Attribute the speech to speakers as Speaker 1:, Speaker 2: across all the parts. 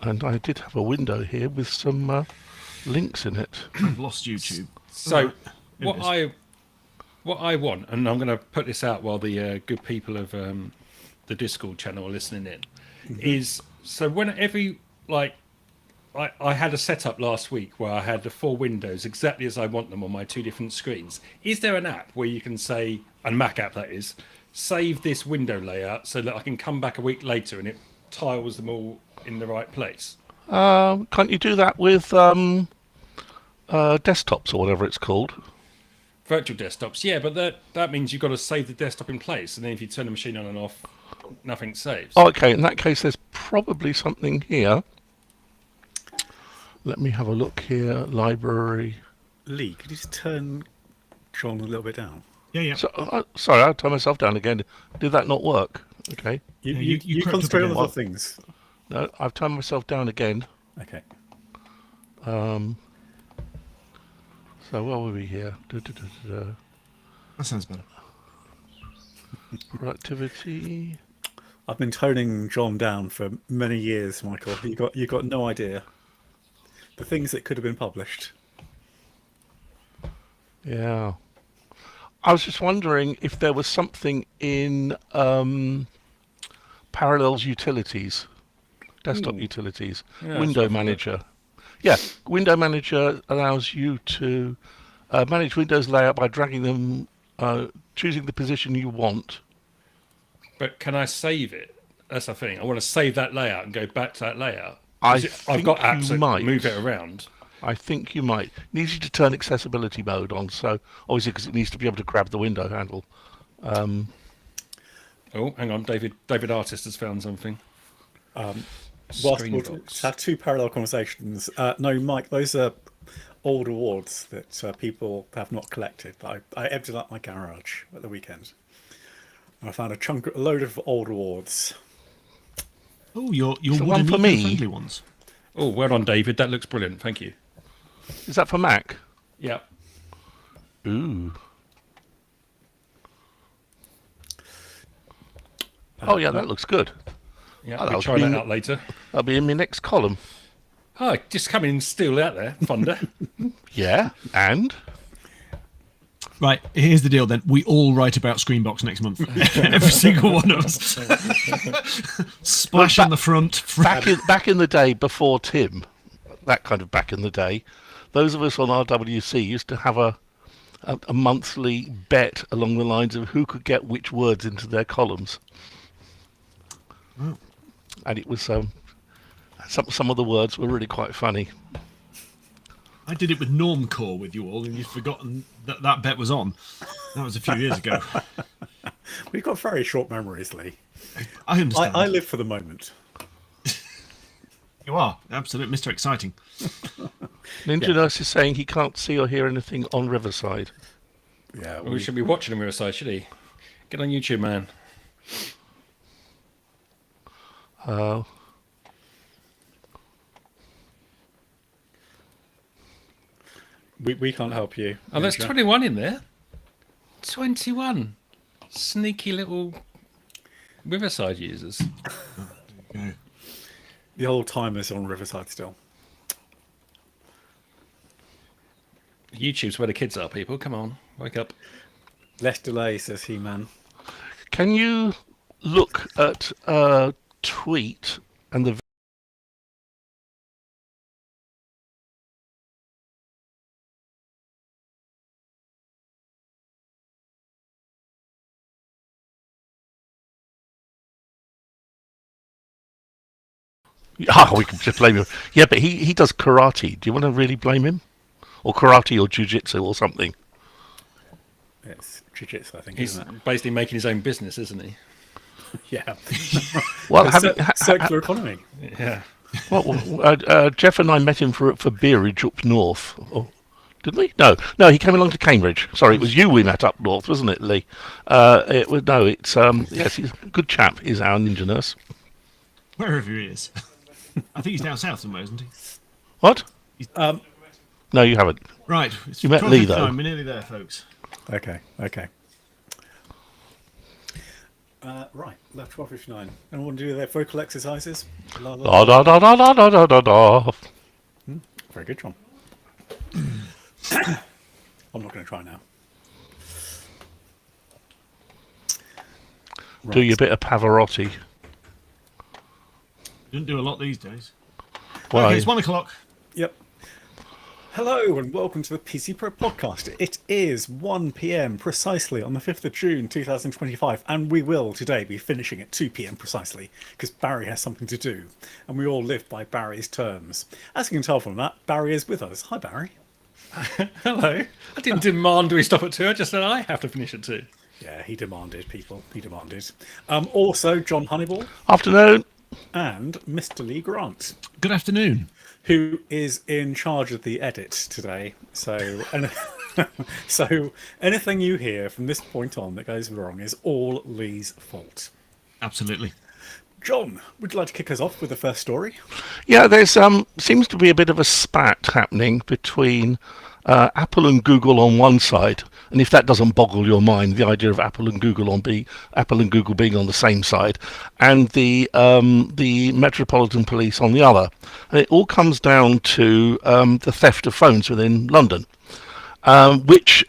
Speaker 1: and I did have a window here with some links in it.
Speaker 2: I've lost YouTube.
Speaker 3: So what I want, and I'm going to put this out while the good people of the Discord channel are listening in, is so I had a setup last week where I had the 4 windows exactly as I want them on my 2 different screens. Is there an app where you can say, a Mac app that is, save this window layout so that I can come back a week later and it tiles them all in the right place?
Speaker 1: Can't you do that with desktops or whatever it's called?
Speaker 3: Virtual desktops, yeah, but that means you've got to save the desktop in place, and then if you turn the machine on and off, nothing saves.
Speaker 1: Oh, okay, in that case, there's probably something here. Let me have a look here. Library.
Speaker 4: Lee, could you just turn John a little bit down?
Speaker 2: Yeah.
Speaker 1: So, sorry, I'll turn myself down again. Did that not work? Okay.
Speaker 4: You concentrate on other things.
Speaker 1: No, I've turned myself down again.
Speaker 4: Okay.
Speaker 1: So where were we here?
Speaker 2: That sounds better.
Speaker 1: Productivity.
Speaker 4: I've been toning John down for many years, Michael. You got no idea. The things that could have been published.
Speaker 1: Yeah. I was just wondering if there was something in Parallels utilities, desktop utilities,
Speaker 3: Yeah,
Speaker 1: Window Manager. Yeah, Window Manager allows you to manage Windows layout by dragging them, choosing the position you want.
Speaker 3: But can I save it? That's the thing. I want to save that layout and go back to that layout.
Speaker 1: I've
Speaker 3: got apps that move it around.
Speaker 1: I think you might. It needs you to turn accessibility mode on, so obviously because it needs to be able to grab the window handle.
Speaker 3: Oh, hang on. David Artist has found something.
Speaker 4: Whilst we'll have 2 parallel conversations. No, Mike, those are old awards that people have not collected. I emptied out my garage at the weekend. And I found a load of old awards.
Speaker 2: Oh, your
Speaker 1: one for me.
Speaker 2: friendly ones.
Speaker 3: Oh, well done, David. That looks brilliant. Thank you.
Speaker 1: Is that for Mac?
Speaker 3: Yeah.
Speaker 1: Ooh. Oh yeah, that looks good.
Speaker 3: Yeah,
Speaker 1: Oh,
Speaker 3: we'll try that out later.
Speaker 1: That'll be in my next column.
Speaker 3: Oh, just come in and steal out there, Thunder.
Speaker 1: Yeah, and?
Speaker 2: Right, here's the deal then. We all write about Screenbox next month. Every single one of us. Splash on the front.
Speaker 1: Back in the day before Tim, that kind of back in the day, those of us on RWC used to have a monthly bet along the lines of who could get which words into their columns.
Speaker 2: Oh.
Speaker 1: And it was some of the words were really quite funny.
Speaker 2: I did it with Normcore with you all, and you've forgotten that bet was on. That was a few years ago.
Speaker 4: We've got very short memories, Lee.
Speaker 2: I understand.
Speaker 4: I live for the moment.
Speaker 2: You are. Absolute Mr. Exciting.
Speaker 1: Ninja Nurse is saying he can't see or hear anything on Riverside.
Speaker 4: Yeah,
Speaker 3: We should be watching him Riverside, should he? Get on YouTube, man.
Speaker 4: we can't help you.
Speaker 3: Oh, there's 21 in there. 21. Sneaky little Riverside users.
Speaker 2: Okay.
Speaker 4: The old timers on Riverside still.
Speaker 3: YouTube's where the kids are, people. Come on, wake up.
Speaker 4: Less delay, says He-Man.
Speaker 1: Can you look at tweet and the we can just blame him. Yeah, but he does karate. Do you want to really blame him? Or karate or jiu-jitsu or something?
Speaker 4: It's jiu-jitsu, I think,
Speaker 3: He's
Speaker 4: isn't it?
Speaker 3: basically making his own business, isn't he?
Speaker 4: Yeah.
Speaker 1: Well,
Speaker 4: Circular economy.
Speaker 3: Yeah.
Speaker 1: well, Jeff and I met him for Beeridge up north. Oh, did we? No, he came along to Cambridge. Sorry, it was you we met up north, wasn't it, Lee? Yes, he's a good chap. He's our Ninja Nurse.
Speaker 2: Wherever he is. I think he's down south somewhere, isn't he?
Speaker 1: What? No, you haven't.
Speaker 2: Right. It's
Speaker 1: You met Lee, though.
Speaker 2: time. We're nearly there, folks.
Speaker 4: Okay. Right, left 12:59. Anyone want to do their vocal exercises?
Speaker 1: Da da da da da da da da da.
Speaker 4: Very good, John. I'm not going to try now.
Speaker 1: Do your bit of Pavarotti.
Speaker 2: Don't do a lot these days.
Speaker 1: Why?
Speaker 2: Okay, it's 1 o'clock.
Speaker 4: Yep. Hello and welcome to the PC Pro Podcast. It is 1 p.m. precisely on the 5th of June 2025, and we will today be finishing at 2 p.m. precisely because Barry has something to do, and we all live by Barry's terms. As you can tell from that, Barry is with us. Hi, Barry.
Speaker 3: Hello. I didn't demand we stop at 2. I just said I have to finish at 2.
Speaker 4: Yeah, he demanded, people. He demanded. Also, John Honeyball
Speaker 1: Afternoon.
Speaker 4: and Mr. Lee Grant,
Speaker 2: Good afternoon.
Speaker 4: who is in charge of the edit today. So, so anything you hear from this point on that goes wrong is all Lee's fault.
Speaker 2: Absolutely.
Speaker 4: John, would you like to kick us off with the first story?
Speaker 1: Yeah, there's seems to be a bit of a spat happening between Apple and Google on one side, and if that doesn't boggle your mind, the idea of Apple and Google being on the same side, and the Metropolitan Police on the other, and it all comes down to the theft of phones within London. Which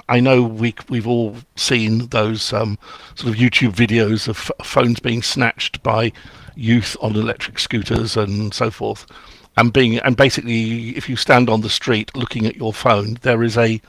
Speaker 1: I know we've all seen those sort of YouTube videos of phones being snatched by youth on electric scooters and so forth, and basically if you stand on the street looking at your phone, there is a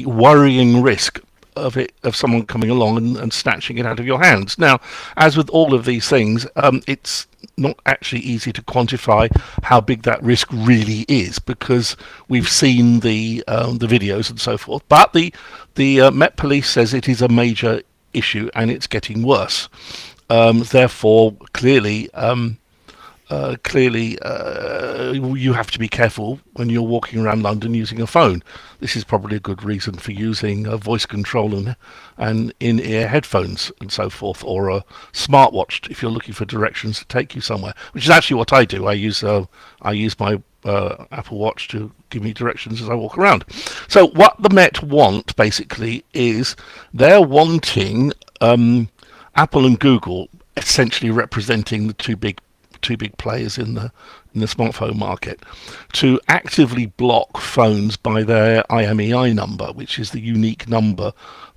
Speaker 1: worrying risk of someone coming along and snatching it out of your hands. Now, as with all of these things, it's not actually easy to quantify how big that risk really is because we've seen the videos and so forth. But the Met Police says it is a major issue and it's getting worse. Therefore, clearly, you have to be careful when you're walking around London using a phone. This is probably a good reason for using a voice control and in-ear headphones and so forth, or a smartwatch if you're looking for directions to take you somewhere, which is actually what I do. I use my Apple Watch to give me directions as I walk around. So what the Met want basically is they're wanting Apple and Google essentially representing the two big players in the smartphone market to actively block phones by their IMEI number, which is the unique number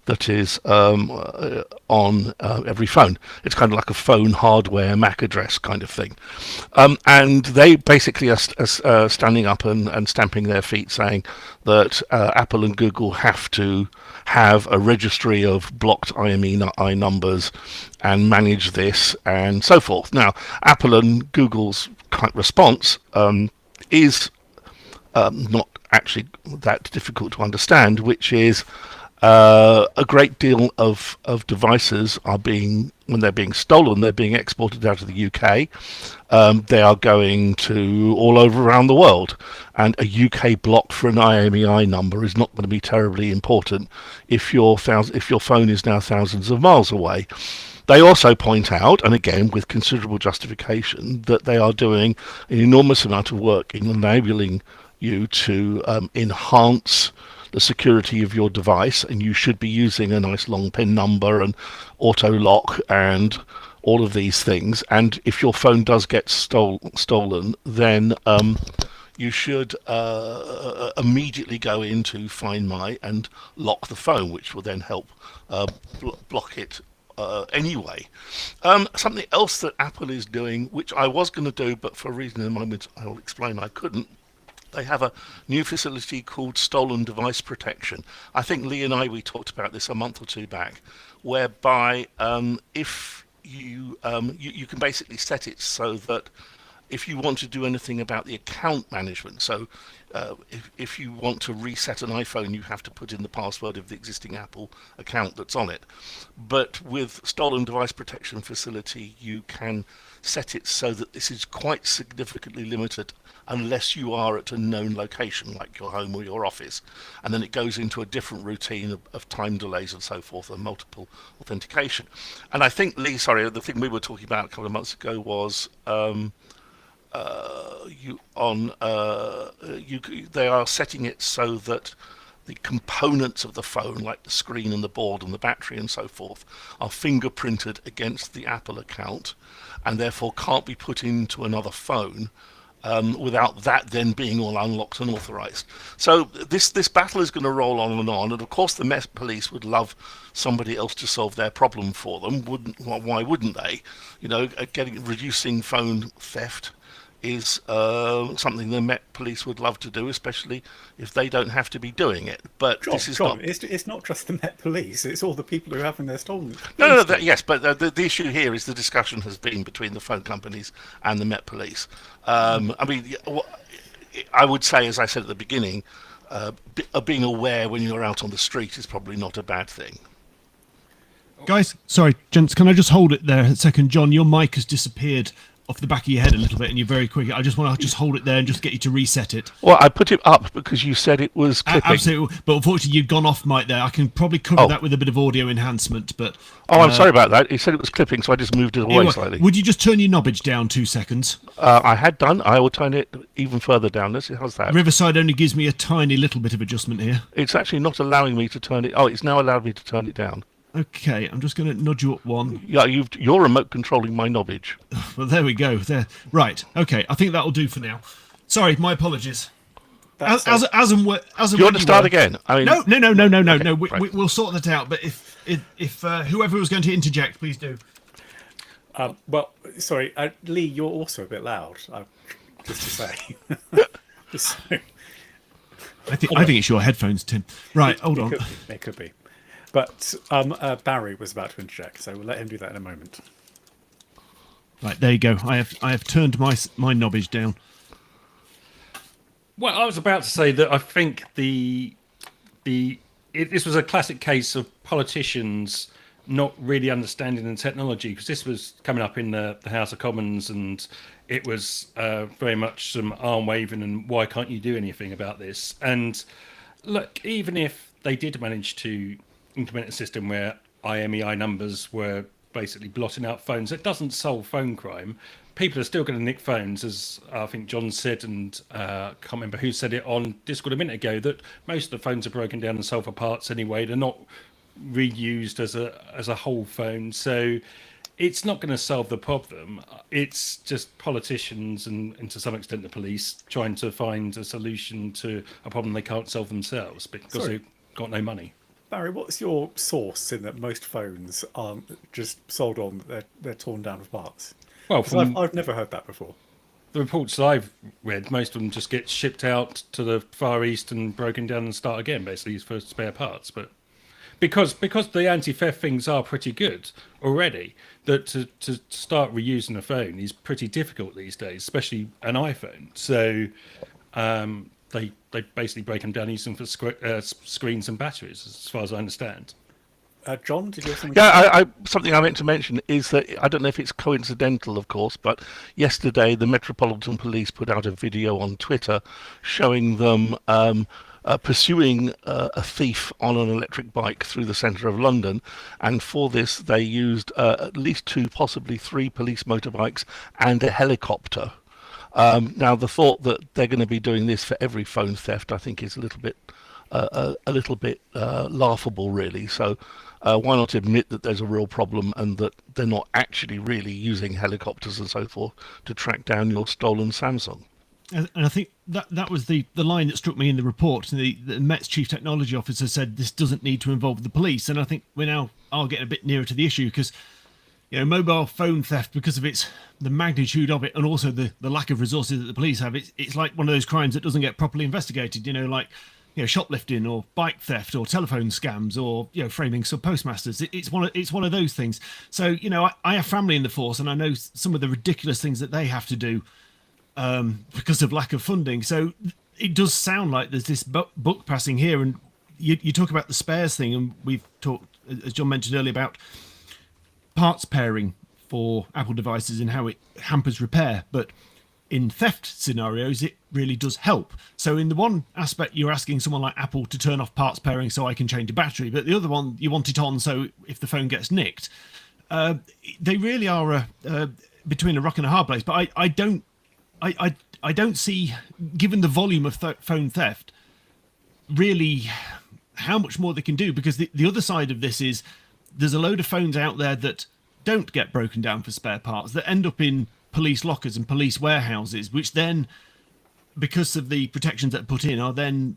Speaker 1: that is on every phone. It's kind of like a phone hardware MAC address kind of thing. And they basically are standing up and stamping their feet saying that Apple and Google have to have a registry of blocked IMEI numbers and manage this and so forth. Now, Apple and Google's response is not actually that difficult to understand, which is a great deal of devices are when they're being stolen, they're being exported out of the UK. They are going to all over around the world, and a UK block for an IMEI number is not going to be terribly important if your phone is now thousands of miles away. They also point out, and again with considerable justification, that they are doing an enormous amount of work in enabling you to enhance the security of your device, and you should be using a nice long PIN number and auto lock and all of these things. And if your phone does get stolen, then you should immediately go into Find My and lock the phone, which will then help block it anyway. Something else that Apple is doing, which I was going to do, but for a reason in a moment I will explain I couldn't. They have a new facility called Stolen Device Protection. I think Lee and we talked about this a month or two back, whereby if you can basically set it so that if you want to do anything about the account management, so if you want to reset an iPhone, you have to put in the password of the existing Apple account that's on it. But with Stolen Device Protection Facility, you can set it so that this is quite significantly limited unless you are at a known location like your home or your office, and then it goes into a different routine of time delays and so forth and multiple authentication. And I think, Lee, sorry, the thing we were talking about a couple of months ago was they are setting it so that the components of the phone, like the screen and the board and the battery and so forth, are fingerprinted against the Apple account and therefore can't be put into another phone without that then being all unlocked and authorized. So this battle is going to roll on, and of course the Met Police would love somebody else to solve their problem for them. Why wouldn't they? Reducing phone theft is something the Met Police would love to do, especially if they don't have to be doing it. But
Speaker 4: John,
Speaker 1: this is not.
Speaker 4: It's not just the Met Police; it's all the people who are having their stolen.
Speaker 1: No, yes, but the issue here is the discussion has been between the phone companies and the Met Police. I mean, I would say, as I said at the beginning, being aware when you're out on the street is probably not a bad thing.
Speaker 2: Guys, sorry, gents, can I just hold it there a second? John, your mic has disappeared off the back of your head a little bit, and you're very quick. I just want to just hold it there and just get you to reset it.
Speaker 1: Well, I put it up because you said it was clipping.
Speaker 2: Absolutely, but unfortunately you'd gone off mic there. I can probably cover that with a bit of audio enhancement, but...
Speaker 1: I'm sorry about that. He said it was clipping, so I just moved it away slightly.
Speaker 2: Would you just turn your knobbage down 2 seconds?
Speaker 1: I had done. I will turn it even further down. How's that?
Speaker 2: Riverside only gives me a tiny little bit of adjustment here.
Speaker 1: It's actually not allowing me to turn it... Oh, it's now allowed me to turn it down.
Speaker 2: Okay, I'm just going to nudge you up one.
Speaker 1: Yeah, you're remote controlling my knobbage.
Speaker 2: Well, there we go. There, right. Okay, I think that'll do for now. Sorry, my apologies. As
Speaker 1: you want to start again? I mean,
Speaker 2: no.
Speaker 1: Right.
Speaker 2: We'll sort that out. But if whoever was going to interject, please do.
Speaker 4: Well, sorry, Lee, you're also a bit loud. Just to say.
Speaker 2: I think it's your headphones, Tim. Right, hold on.
Speaker 4: It could be. But Barry was about to interject, so we'll let him do that in a moment.
Speaker 2: Right, there you go. I have turned my knobbage down.
Speaker 3: Well, I was about to say that I think this was a classic case of politicians not really understanding the technology, because this was coming up in the House of Commons, and it was very much some arm waving and why can't you do anything about this? And look, even if they did manage to implement a system where IMEI numbers were basically blotting out phones, it doesn't solve phone crime. People are still going to nick phones, as I think John said, and I can't remember who said it on Discord a minute ago, that most of the phones are broken down and sold for parts anyway. They're not reused as a whole phone, so it's not going to solve the problem. It's just politicians and to some extent the police trying to find a solution to a problem they can't solve themselves because they've got no money.
Speaker 4: Barry, what's your source in that most phones aren't just sold on, they're torn down to parts?
Speaker 3: Well,
Speaker 4: I've never heard that before.
Speaker 3: The reports that I've read, most of them just get shipped out to the Far East and broken down and start again, basically for spare parts. But because the anti-theft things are pretty good already, that to start reusing a phone is pretty difficult these days, especially an iPhone. So they basically break them down, use them for screens and batteries, as far as I understand.
Speaker 4: John, did you have something?
Speaker 1: Yeah, something I meant to mention is that I don't know if it's coincidental, of course, but yesterday the Metropolitan Police put out a video on Twitter showing them pursuing a thief on an electric bike through the centre of London, and for this they used at least 2, possibly 3 police motorbikes and a helicopter. Now, the thought that they're going to be doing this for every phone theft, I think, is a little bit laughable, really. So why not admit that there's a real problem and that they're not actually really using helicopters and so forth to track down your stolen Samsung?
Speaker 2: And I think that was the line that struck me in the report. The Met's chief technology officer said this doesn't need to involve the police, and I think we're now getting a bit nearer to the issue, because mobile phone theft, because of the magnitude of it and also the lack of resources that the police have, it's like one of those crimes that doesn't get properly investigated. Like shoplifting or bike theft or telephone scams or framing sub postmasters. It's one of those things. So I have family in the force, and I know some of the ridiculous things that they have to do because of lack of funding. So it does sound like there's this book passing here, and you talk about the spares thing, and we've talked, as John mentioned earlier, about parts pairing for Apple devices and how it hampers repair, but in theft scenarios it really does help. So in the one aspect, you're asking someone like Apple to turn off parts pairing so I can change a battery, but the other one, you want it on so if the phone gets nicked. They really are between a rock and a hard place. But I don't see, given the volume of phone theft, really how much more they can do, because the other side of this is there's a load of phones out there that don't get broken down for spare parts, that end up in police lockers and police warehouses, which then, because of the protections that are put in, are then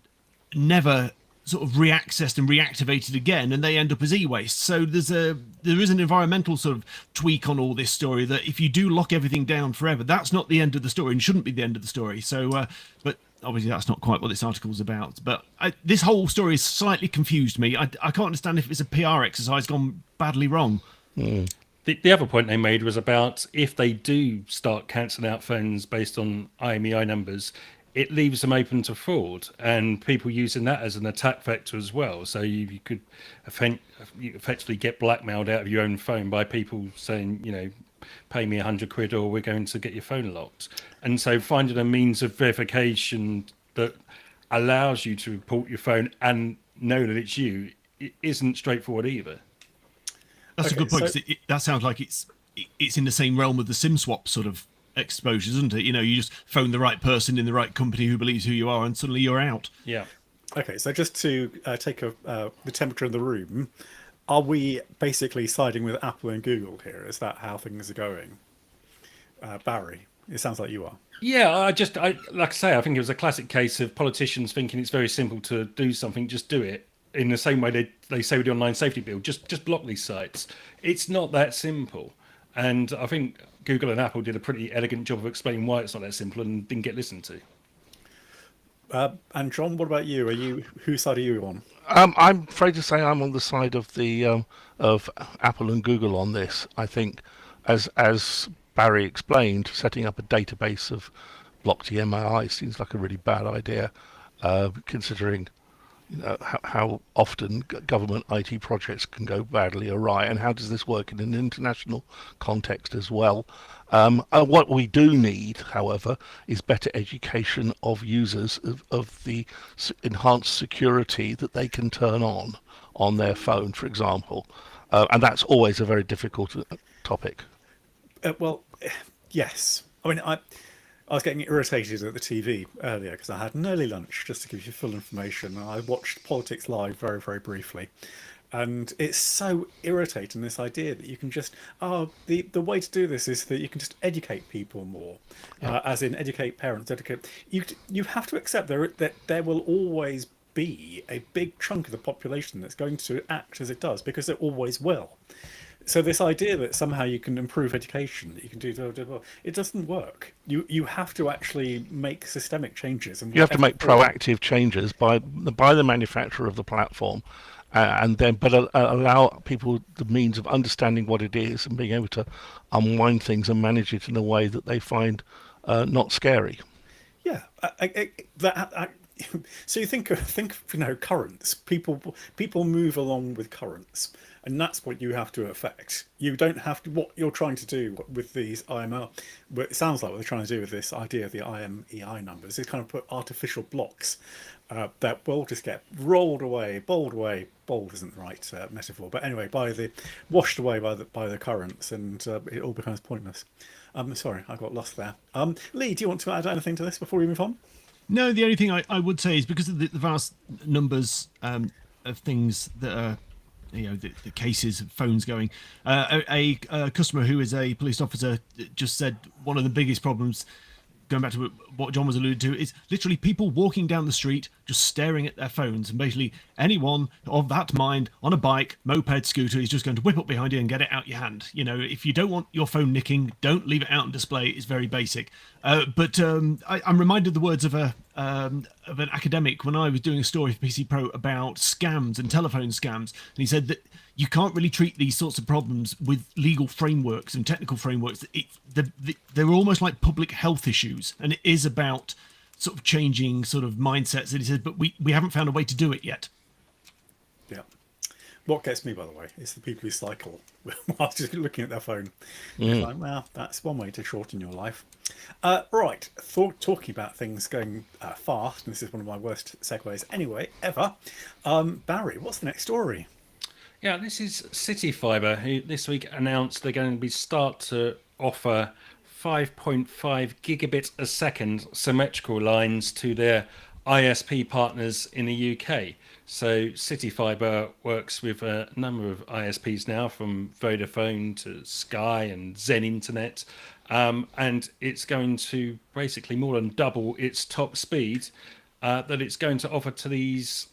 Speaker 2: never sort of reaccessed and reactivated again, and they end up as e-waste. So there is an environmental sort of tweak on all this story, that if you do lock everything down forever, that's not the end of the story and shouldn't be the end of the story. So but obviously that's not quite what this article is about. But this whole story has slightly confused me. I can't understand if it's a PR exercise gone badly wrong.
Speaker 3: The other point they made was about if they do start cancelling out phones based on IMEI numbers, it leaves them open to fraud and people using that as an attack vector as well. So you could effectively get blackmailed out of your own phone by people saying, pay me £100 or we're going to get your phone locked. And so finding a means of verification that allows you to report your phone and know that it's you, it isn't straightforward either.
Speaker 2: That's a good point. So that sounds like it's in the same realm of the SIM swap sort of exposures, isn't it? You just phone the right person in the right company who believes who you are, and suddenly you're out.
Speaker 3: Yeah.
Speaker 4: Okay, so just to take the temperature of the room, are we basically siding with Apple and Google here? Is that how things are going? Barry, it sounds like you are.
Speaker 3: Yeah, I like I say, I think it was a classic case of politicians thinking it's very simple to do something, just do it. In the same way they say with the online safety bill, just block these sites. It's not that simple. And I think Google and Apple did a pretty elegant job of explaining why it's not that simple and didn't get listened to.
Speaker 4: And John, what about you? Whose side are you on?
Speaker 1: I'm afraid to say I'm on the side of the of Apple and Google on this. I think, as Barry explained, setting up a database of blocked EMI seems like a really bad idea, considering how often government IT projects can go badly awry, and how does this work in an international context as well. What we do need, however, is better education of users of the enhanced security that they can turn on their phone, for example, and that's always a very difficult topic.
Speaker 4: Well, yes. I mean, I was getting irritated at the TV earlier because I had an early lunch, just to give you full information. I watched Politics Live very, very briefly. And it's so irritating, this idea that you can just, the way to do this is that you can just educate people more, as in educate parents, educate. You have to accept that there will always be a big chunk of the population that's going to act as it does, because it always will. So this idea that somehow you can improve education, that you can do, it doesn't work. You have to actually make systemic changes. And
Speaker 1: you have to make proactive changes by the manufacturer of the platform, and then allow people the means of understanding what it is and being able to unwind things and manage it in a way that they find not scary.
Speaker 4: Yeah, so you think currents. People move along with currents. And that's what you have to affect. You don't have to. What you're trying to do with these IML, it sounds like what they're trying to do with this idea of the IMEI numbers is kind of put artificial blocks that will just get rolled away, bowled away. Bowled isn't the right metaphor, but anyway, washed away by the currents, and it all becomes pointless. Sorry, I got lost there. Lee, do you want to add anything to this before we move on?
Speaker 2: No, the only thing I would say is, because of the vast numbers of things that are, the cases of phones going, a customer who is a police officer just said one of the biggest problems, going back to what John was alluding to, is literally people walking down the street just staring at their phones, and basically anyone of that mind on a bike, moped, scooter is just going to whip up behind you and get it out your hand. If you don't want your phone nicking, don't leave it out on display. It's very basic. But I'm reminded of the words of an academic when I was doing a story for PC Pro about scams and telephone scams, and he said that you can't really treat these sorts of problems with legal frameworks and technical frameworks. They're almost like public health issues, and it is about sort of changing sort of mindsets. And he said, but we haven't found a way to do it yet.
Speaker 4: Yeah. What gets me, by the way, is the people who cycle while just looking at their phone. It's like, well, that's one way to shorten your life. Right, talking about things going fast, and this is one of my worst segues anyway, ever. Barry, what's the next story?
Speaker 3: Yeah, this is City Fibre, who this week announced they're going to start to offer 5.5 gigabit a second symmetrical lines to their ISP partners in the UK. So CityFibre works with a number of ISPs now, from Vodafone to Sky and Zen Internet, and it's going to basically more than double its top speed that it's going to offer to these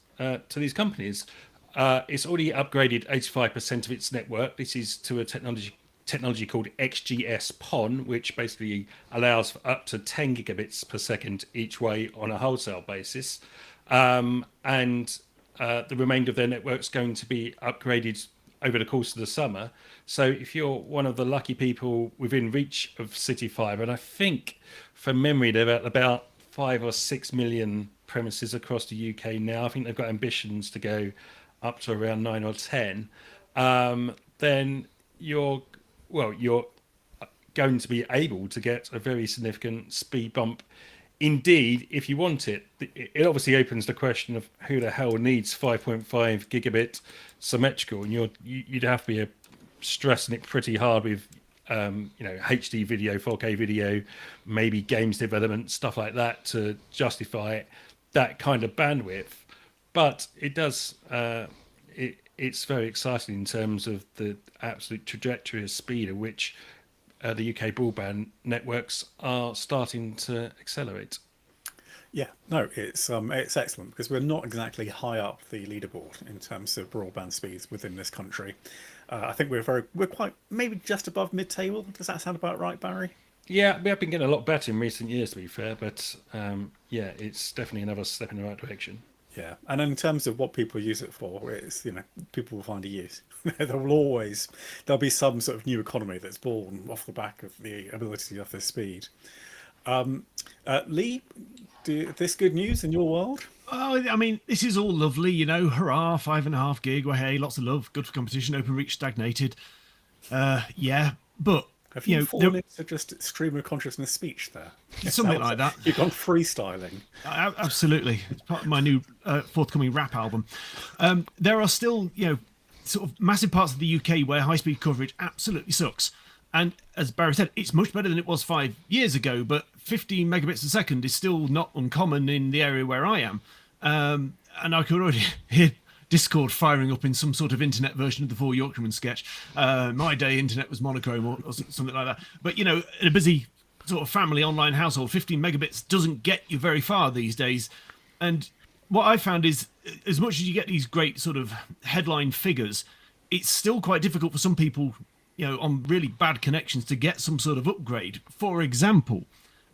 Speaker 3: companies. It's already upgraded 85% of its network. This is to a technology called XGS PON, which basically allows for up to 10 gigabits per second each way on a wholesale basis. And the remainder of their network's going to be upgraded over the course of the summer. So if you're one of the lucky people within reach of CityFibre, and I think from memory they're at about 5 or 6 million premises across the UK now. I think they've got ambitions to go up to around 9 or 10. Then you're going to be able to get a very significant speed bump. Indeed, if you want it, it obviously opens the question of who the hell needs 5.5 gigabit symmetrical, and you'd have to be stressing it pretty hard with HD video, 4K video, maybe games development, stuff like that, to justify that kind of bandwidth. But it does. It's very exciting in terms of the absolute trajectory of speed at which the UK broadband networks are starting to accelerate.
Speaker 4: Yeah, no, it's excellent, because we're not exactly high up the leaderboard in terms of broadband speeds within this country. I think we're quite, maybe just above mid-table. Does that sound about right, Barry?
Speaker 3: Yeah, we have been getting a lot better in recent years, to be fair, but yeah, it's definitely another step in the right direction.
Speaker 4: Yeah, and in terms of what people use it for, it's, people will find a use. There'll be some sort of new economy that's born off the back of the ability of this speed. Lee, this good news in your world?
Speaker 2: Oh, I mean, this is all lovely, hurrah, 5.5 gig, well, hey, lots of love, good for competition, Openreach stagnated. Yeah, but
Speaker 4: have you fallen into just stream of consciousness speech there?
Speaker 2: Something like that.
Speaker 4: You've gone freestyling.
Speaker 2: Absolutely. It's part of my new forthcoming rap album. There are still, sort of massive parts of the UK where high-speed coverage absolutely sucks. And as Barry said, it's much better than it was 5 years ago, but 15 megabits a second is still not uncommon in the area where I am. And I could already hear Discord firing up in some sort of internet version of the Four Yorkshiremen sketch. My day internet was monochrome or something like that. But, in a busy sort of family online household, 15 megabits doesn't get you very far these days. And what I found is, as much as you get these great sort of headline figures, it's still quite difficult for some people, on really bad connections to get some sort of upgrade. For example,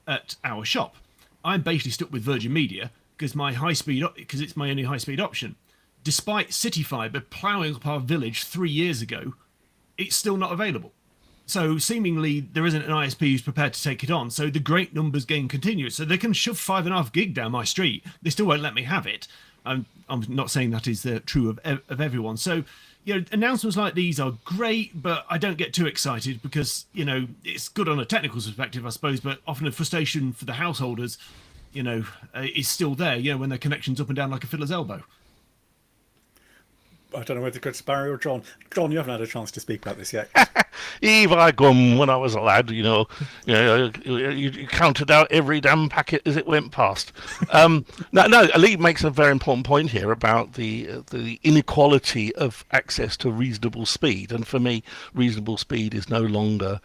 Speaker 2: at our shop, I'm basically stuck with Virgin Media because it's my only high-speed option. Despite CityFibre ploughing up our village 3 years ago, it's still not available. So seemingly there isn't an ISP who's prepared to take it on. So the great numbers game continues. So they can shove 5.5 gig down my street. They still won't let me have it. I'm not saying that is true of everyone. So, announcements like these are great, but I don't get too excited because, it's good on a technical perspective, I suppose, but often the frustration for the householders, is still there, when their connection's up and down like a fiddler's elbow.
Speaker 4: I don't know whether to go to Barry or John. John, you haven't had a chance to speak about this yet.
Speaker 1: Eve, I gum when I was a lad, you counted out every damn packet as it went past. No, Lee makes a very important point here about the inequality of access to reasonable speed, and for me, reasonable speed is no longer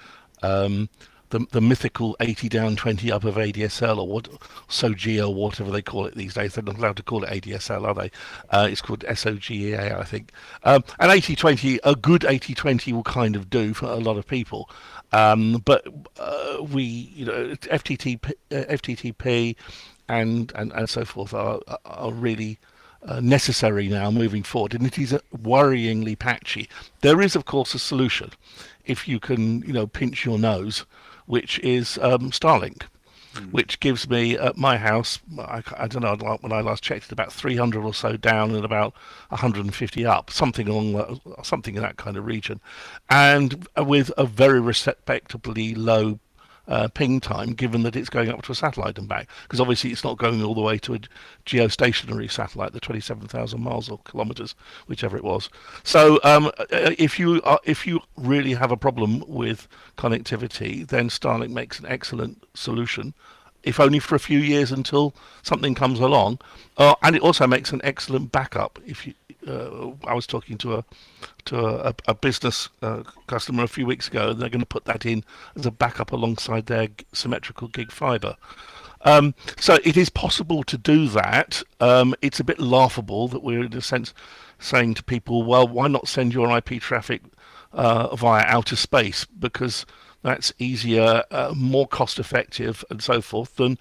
Speaker 1: the mythical 80 down, 20 up of ADSL, or SOGA, or whatever they call it these days. They're not allowed to call it ADSL, are they? It's called SOGA, I think. And 80-20, a good 80-20 will kind of do for a lot of people. But FTTP and so forth are really necessary now moving forward, and it is worryingly patchy. There is, of course, a solution if you can, pinch your nose, which is Starlink, which gives me at my house, I don't know, when I last checked, it about 300 or so down and about 150 up, something in that kind of region, and with a very respectably low ping time, given that it's going up to a satellite and back, because obviously it's not going all the way to a geostationary satellite, the 27,000 miles or kilometers, whichever it was. So if you really have a problem with connectivity, then Starlink makes an excellent solution. if only for a few years until something comes along. And it also makes an excellent backup. If you, I was talking to a business customer a few weeks ago, and they're going to put that in as a backup alongside their symmetrical gig fiber. So it is possible to do that. It's a bit laughable that we're, in a sense, saying to people, well, why not send your IP traffic via outer space? Because that's easier, more cost effective, and so forth, than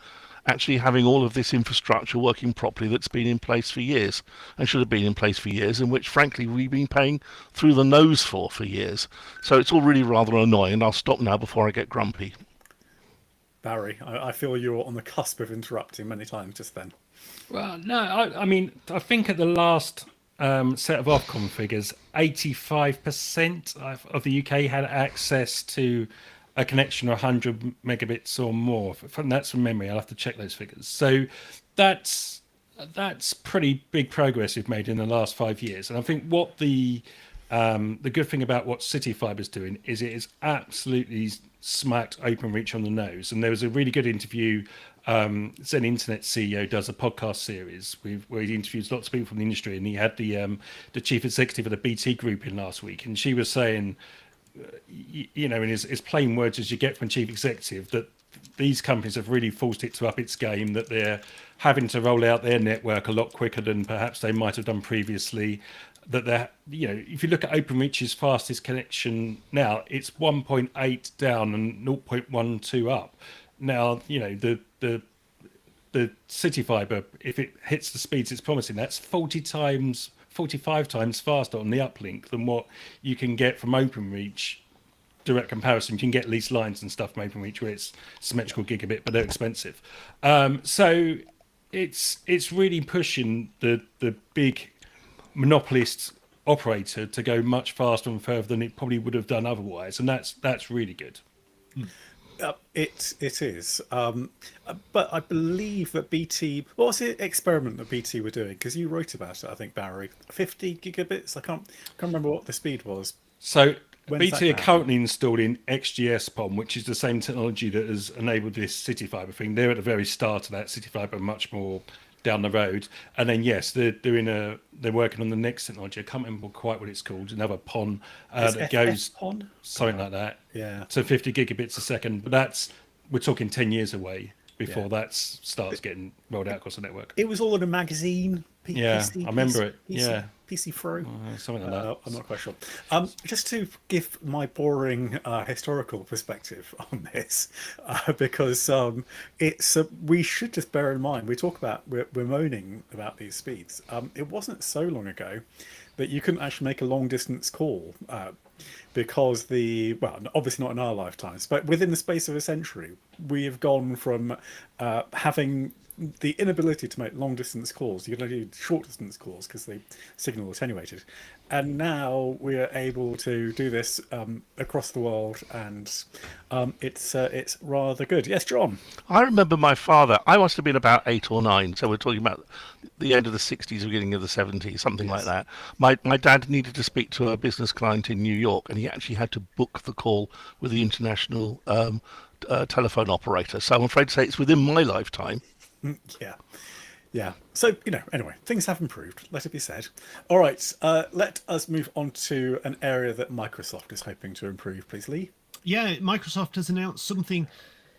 Speaker 1: actually having all of this infrastructure working properly that's been in place for years and should have been in place for years, and which, frankly, we've been paying through the nose for years. So it's all really rather annoying, and I'll stop now before I get grumpy.
Speaker 4: Barry, I feel you're on the cusp of interrupting many times just then.
Speaker 3: Well, no, I mean, I think at the last set of Ofcom figures, 85% of the UK had access to a connection of 100 megabits or more. That's from memory. I'll have to check those figures. So that's pretty big progress we've made in the last 5 years. And I think what the good thing about what City Fiber's doing is it is absolutely smacked OpenReach on the nose. And there was a really good interview. Zen Internet CEO does a podcast series where he interviews lots of people from the industry, and he had the chief executive of the BT Group in last week, and she was saying, you know, in as plain words as you get from chief executive, that these companies have really forced it to up its game, that they're having to roll out their network a lot quicker than perhaps they might have done previously. That they're, you know, if you look at OpenReach's fastest connection now, it's 1.8 down and 0.12 up. Now, you know, the City Fiber, if it hits the speeds it's promising, that's 45 times faster on the uplink than what you can get from OpenReach. Direct comparison, you can get leased lines and stuff from OpenReach where it's symmetrical gigabit, but they're expensive. So it's really pushing the big monopolist operator to go much faster and further than it probably would have done otherwise, and that's really good.
Speaker 4: It is, but I believe that BT. What was the experiment that BT were doing? Because you wrote about it, I think, Barry. 50 gigabits. I can't remember what the speed was.
Speaker 3: So
Speaker 4: When's
Speaker 3: BT are
Speaker 4: that now?
Speaker 3: currently installing XGS-PON, which is the same technology that has enabled this City Fiber thing. They're at the very start of that. City Fiber much more down the road, and then yes, they're working on the next technology. I can't remember quite what it's called. Another PON that goes
Speaker 4: PON?
Speaker 3: something like that.
Speaker 4: Yeah.
Speaker 3: So 50 gigabits a second, but we're talking 10 years away before that starts getting rolled out across the network.
Speaker 4: It was all in a magazine.
Speaker 3: Yeah, I remember it.
Speaker 4: PC,
Speaker 3: yeah,
Speaker 4: PC Pro.
Speaker 3: something like that.
Speaker 4: I'm not quite sure. Just to give my boring historical perspective on this, because it's we should just bear in mind we're moaning about these speeds. It wasn't so long ago that you couldn't actually make a long distance call because obviously not in our lifetimes, but within the space of a century, we have gone from having the inability to make long distance calls. You can only do short distance calls because the signal attenuated, and now we're able to do this across the world, and it's rather good. Yes, John.
Speaker 1: I remember my father. I must have been about 8 or 9, so we're talking about the end of the 60s, beginning of the 70s, something like that. My dad needed to speak to a business client in New York, and he actually had to book the call with the international telephone operator. So I'm afraid to say it's within my lifetime.
Speaker 4: Yeah. So, anyway, things have improved, let it be said. All right, let us move on to an area that Microsoft is hoping to improve, please, Lee.
Speaker 2: Yeah, Microsoft has announced something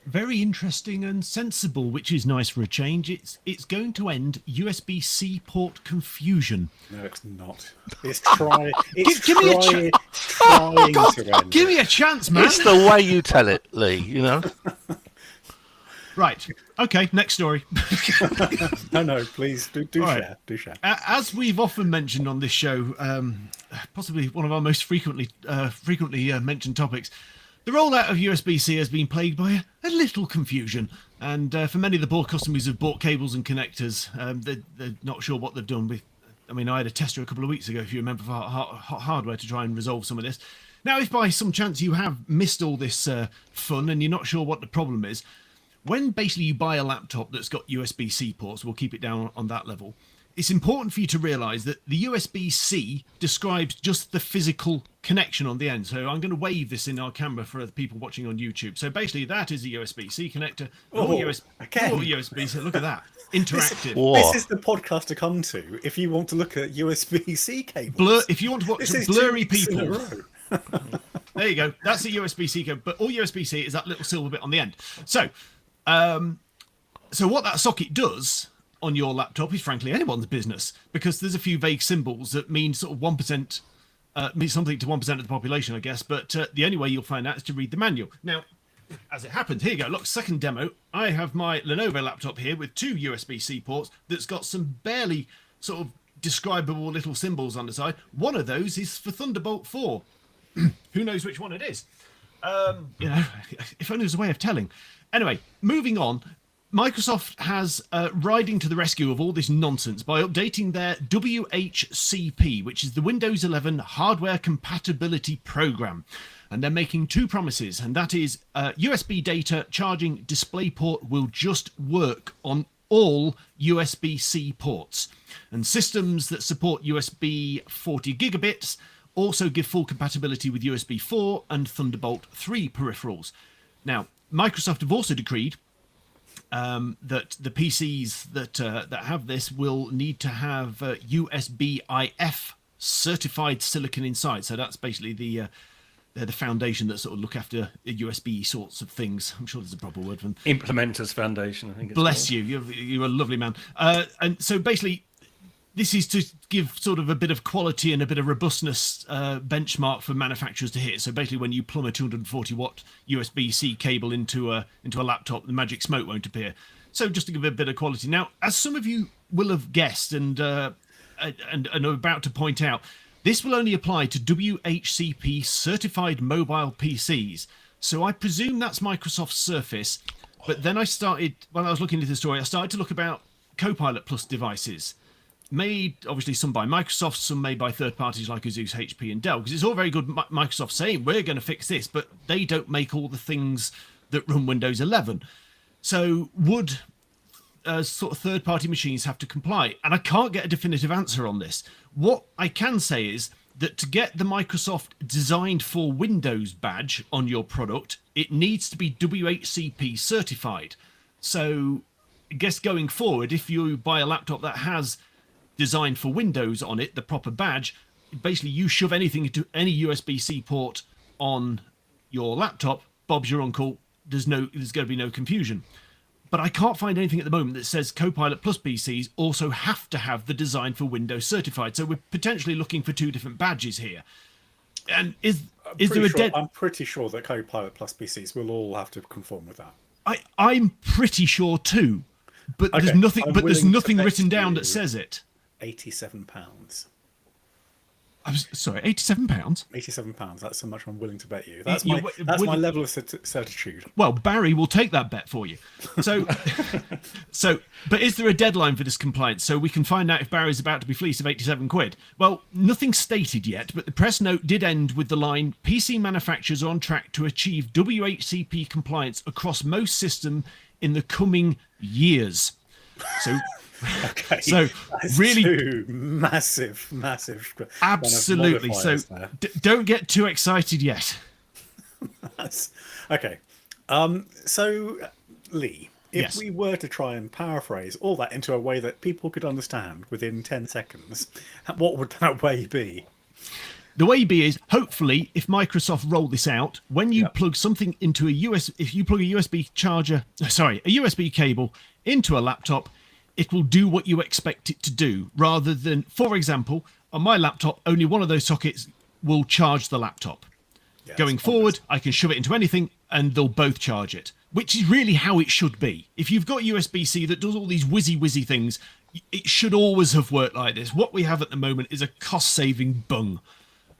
Speaker 2: very interesting and sensible, which is nice for a change. It's going to end USB-C port confusion.
Speaker 4: No, it's not. It's trying.
Speaker 2: Give me a chance. Give me a chance, man.
Speaker 1: It's the way you tell it, Lee.
Speaker 2: Right. Okay. Next story.
Speaker 4: No. Please do share.
Speaker 2: Right.
Speaker 4: Do share.
Speaker 2: As we've often mentioned on this show, possibly one of our most frequently mentioned topics, the rollout of USB-C has been plagued by a little confusion, and for many of the board customers who've bought cables and connectors, they're not sure what they've done with. I mean, I had a tester a couple of weeks ago, if you remember, for hardware to try and resolve some of this. Now, if by some chance you have missed all this fun and you're not sure what the problem is, when basically you buy a laptop that's got USB-C ports, we'll keep it down on that level, it's important for you to realize that the USB-C describes just the physical connection on the end. So I'm going to wave this in our camera for the people watching on YouTube. So basically that is a USB-C connector. USB-C. Look at that. Interactive.
Speaker 4: This is the podcast to come to if you want to look at USB-C cables.
Speaker 2: If you want to watch some blurry people. There you go. That's a USB-C cable. But all USB-C is that little silver bit on the end. So, so what that socket does on your laptop is frankly anyone's business, because there's a few vague symbols that mean sort of 1%, means something to 1% of the population, I guess. But the only way you'll find out is to read the manual. Now, as it happens, here you go. Look, second demo. I have my Lenovo laptop here with 2 USB-C ports that's got some barely sort of describable little symbols on the side. One of those is for Thunderbolt 4. Who knows which one it is? You know, if only there's a way of telling. Anyway, moving on. Microsoft has riding to the rescue of all this nonsense by updating their WHCP, which is the Windows 11 Hardware Compatibility Program. And they're making 2 promises, and that is USB data charging DisplayPort will just work on all USB-C ports. And systems that support USB 40 gigabits also give full compatibility with USB 4 and Thunderbolt 3 peripherals. Now, Microsoft have also decreed that the PCs that have this will need to have USB-IF certified silicon inside. So that's basically the foundation that sort of look after USB sorts of things. I'm sure there's a proper word for them.
Speaker 3: Implementers Foundation, I think it's
Speaker 2: Bless
Speaker 3: called.
Speaker 2: you. You're a lovely man. And so basically, this is to give sort of a bit of quality and a bit of robustness benchmark for manufacturers to hit. So basically, when you plumb a 240-watt USB-C cable into a laptop, the magic smoke won't appear. So just to give a bit of quality. Now, as some of you will have guessed and are about to point out, this will only apply to WHCP certified mobile PCs. So I presume that's Microsoft's Surface. But then I started, when I was looking into the story, I started to look about Copilot Plus devices. Made, obviously, some by Microsoft, some made by third parties like Asus, HP, and Dell. Because it's all very good Microsoft saying, we're going to fix this, but they don't make all the things that run Windows 11. So would sort of third-party machines have to comply? And I can't get a definitive answer on this. What I can say is that to get the Microsoft Designed for Windows badge on your product, it needs to be WHCP certified. So I guess going forward, if you buy a laptop that has Designed for Windows on it, the proper badge, basically you shove anything into any USB-C port on your laptop, Bob's your uncle, there's going to be no confusion. But I can't find anything at the moment that says Copilot Plus PCs also have to have the Design for Windows certified. So we're potentially looking for 2 different badges here. And is there a dead?
Speaker 4: I'm pretty sure that Copilot Plus PCs will all have to conform with that.
Speaker 2: I'm pretty sure too, but
Speaker 4: Okay,
Speaker 2: there's nothing.
Speaker 4: I'm
Speaker 2: But there's
Speaker 4: willing to
Speaker 2: nothing
Speaker 4: bet
Speaker 2: written down
Speaker 4: you
Speaker 2: that says it.
Speaker 4: £87.
Speaker 2: I'm sorry, £87.
Speaker 4: £87. That's how much I'm willing to bet you.
Speaker 2: That's
Speaker 4: my level of certitude.
Speaker 2: Well, Barry will take that bet for you. So, but is there a deadline for this compliance so we can find out if Barry's about to be fleeced of 87 quid? Well, nothing's stated yet, but the press note did end with the line, PC manufacturers are on track to achieve WHCP compliance across most systems in the coming years. So,
Speaker 4: Okay.
Speaker 2: So
Speaker 4: that's
Speaker 2: really
Speaker 4: 2 massive
Speaker 2: absolutely. So don't get too excited yet.
Speaker 4: Okay. So Lee, if we were to try and paraphrase all that into a way that people could understand within 10 seconds, what would that way be?
Speaker 2: The way be is, hopefully, if Microsoft roll this out, when you plug something into if you plug a USB cable into a laptop, it will do what you expect it to do, rather than, for example, on my laptop, only one of those sockets will charge the laptop.
Speaker 4: Yes,
Speaker 2: Going forward, I can shove it into anything and they'll both charge it, which is really how it should be. If you've got USB-C that does all these whizzy things, it should always have worked like this. What we have at the moment is a cost-saving bung.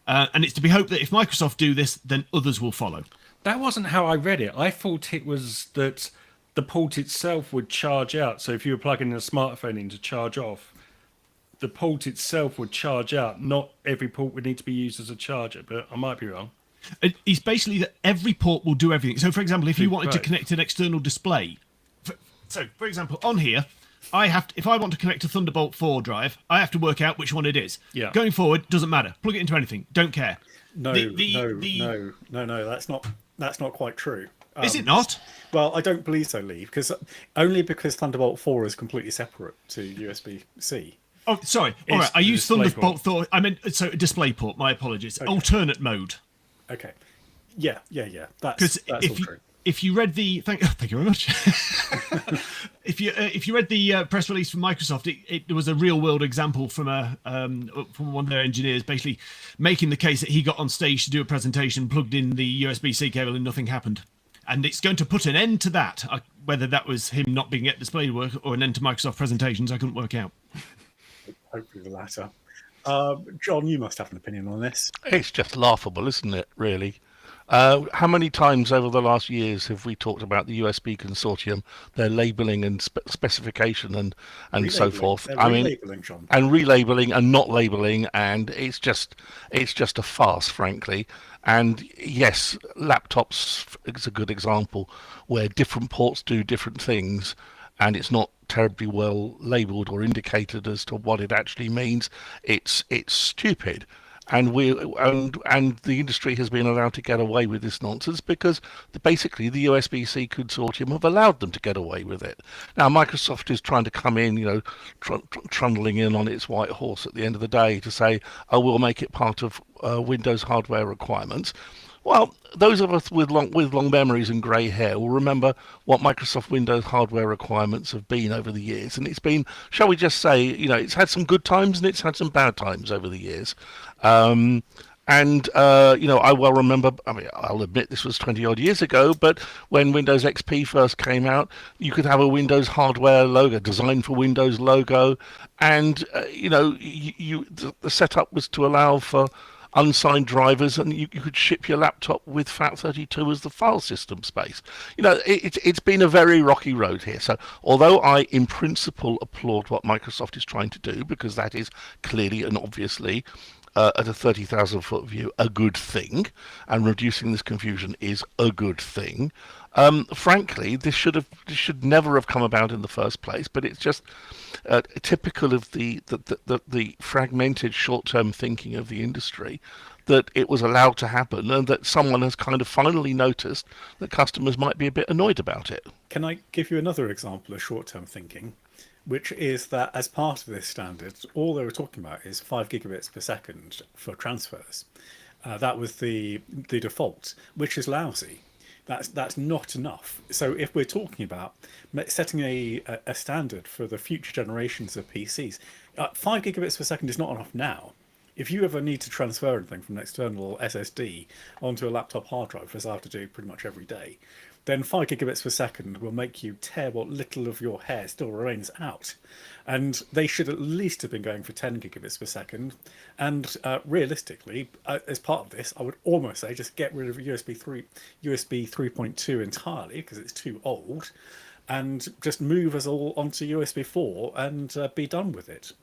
Speaker 2: And it's to be hoped that if Microsoft do this, then others will follow.
Speaker 3: That wasn't how I read it. I thought it was that the port itself would charge out. So if you were plugging a smartphone in to charge off, the port itself would charge out. Not every port would need to be used as a charger, but I might be wrong.
Speaker 2: It's basically that every port will do everything. So, for example, if you wanted to connect an external display, for example, on here, if I want to connect a Thunderbolt 4 drive, I have to work out which one it is.
Speaker 3: Yeah.
Speaker 2: Going forward, doesn't matter. Plug it into anything. Don't care.
Speaker 4: No, no. That's not quite true.
Speaker 2: Is it not?
Speaker 4: Well, I don't believe so, Lee, because Thunderbolt 4 is completely separate to USB-C.
Speaker 2: Oh, sorry. All right. I use Thunderbolt 4. I meant DisplayPort. My apologies. Okay. Alternate mode.
Speaker 4: Okay. Yeah. That's all true.
Speaker 2: If you read the thank you very much. If you read the press release from Microsoft, it was a real world example from one of their engineers, basically making the case that he got on stage to do a presentation, plugged in the USB-C cable, and nothing happened. And it's going to put an end to that. Whether that was him not being at display work or an end to Microsoft presentations, I couldn't work out.
Speaker 4: Hopefully the latter. John, you must have an opinion on this.
Speaker 1: It's just laughable, isn't it, really? How many times over the last years have we talked about the USB consortium, their labelling and specification and so forth?
Speaker 4: I mean, John.
Speaker 1: And relabelling and not labelling, and it's just a farce, frankly. And yes, laptops is a good example where different ports do different things, and it's not terribly well labelled or indicated as to what it actually means. It's stupid. And the industry has been allowed to get away with this nonsense because basically the USB-C consortium have allowed them to get away with it. Now Microsoft is trying to come in, trundling in on its white horse at the end of the day to say, "Oh, we'll make it part of Windows hardware requirements." Well, those of us with long memories and grey hair will remember what Microsoft Windows hardware requirements have been over the years, and it's been, shall we just say, it's had some good times and it's had some bad times over the years. I well remember, I'll admit this was 20 odd years ago, but when Windows XP first came out, you could have a Windows hardware logo, designed for Windows logo, and, the setup was to allow for unsigned drivers, and you could ship your laptop with FAT32 as the file system space. It's been a very rocky road here. So although I in principle applaud what Microsoft is trying to do, because that is clearly and obviously at a 30,000 foot view a good thing, and reducing this confusion is a good thing, frankly this should never have come about in the first place. But it's just typical of the fragmented short-term thinking of the industry, that it was allowed to happen, and that someone has kind of finally noticed that customers might be a bit annoyed about it.
Speaker 4: Can I give you another example of short-term thinking, which is that as part of this standard, all they were talking about is 5 gigabits per second for transfers. That was the default, which is lousy. That's not enough. So if we're talking about setting a standard for the future generations of PCs, 5 gigabits per second is not enough now. If you ever need to transfer anything from an external SSD onto a laptop hard drive, as I have to do pretty much every day, then 5 gigabits per second will make you tear what little of your hair still remains out. And they should at least have been going for 10 gigabits per second. And realistically, as part of this, I would almost say just get rid of USB 3.2 entirely, because it's too old, and just move us all onto USB 4 and be done with it.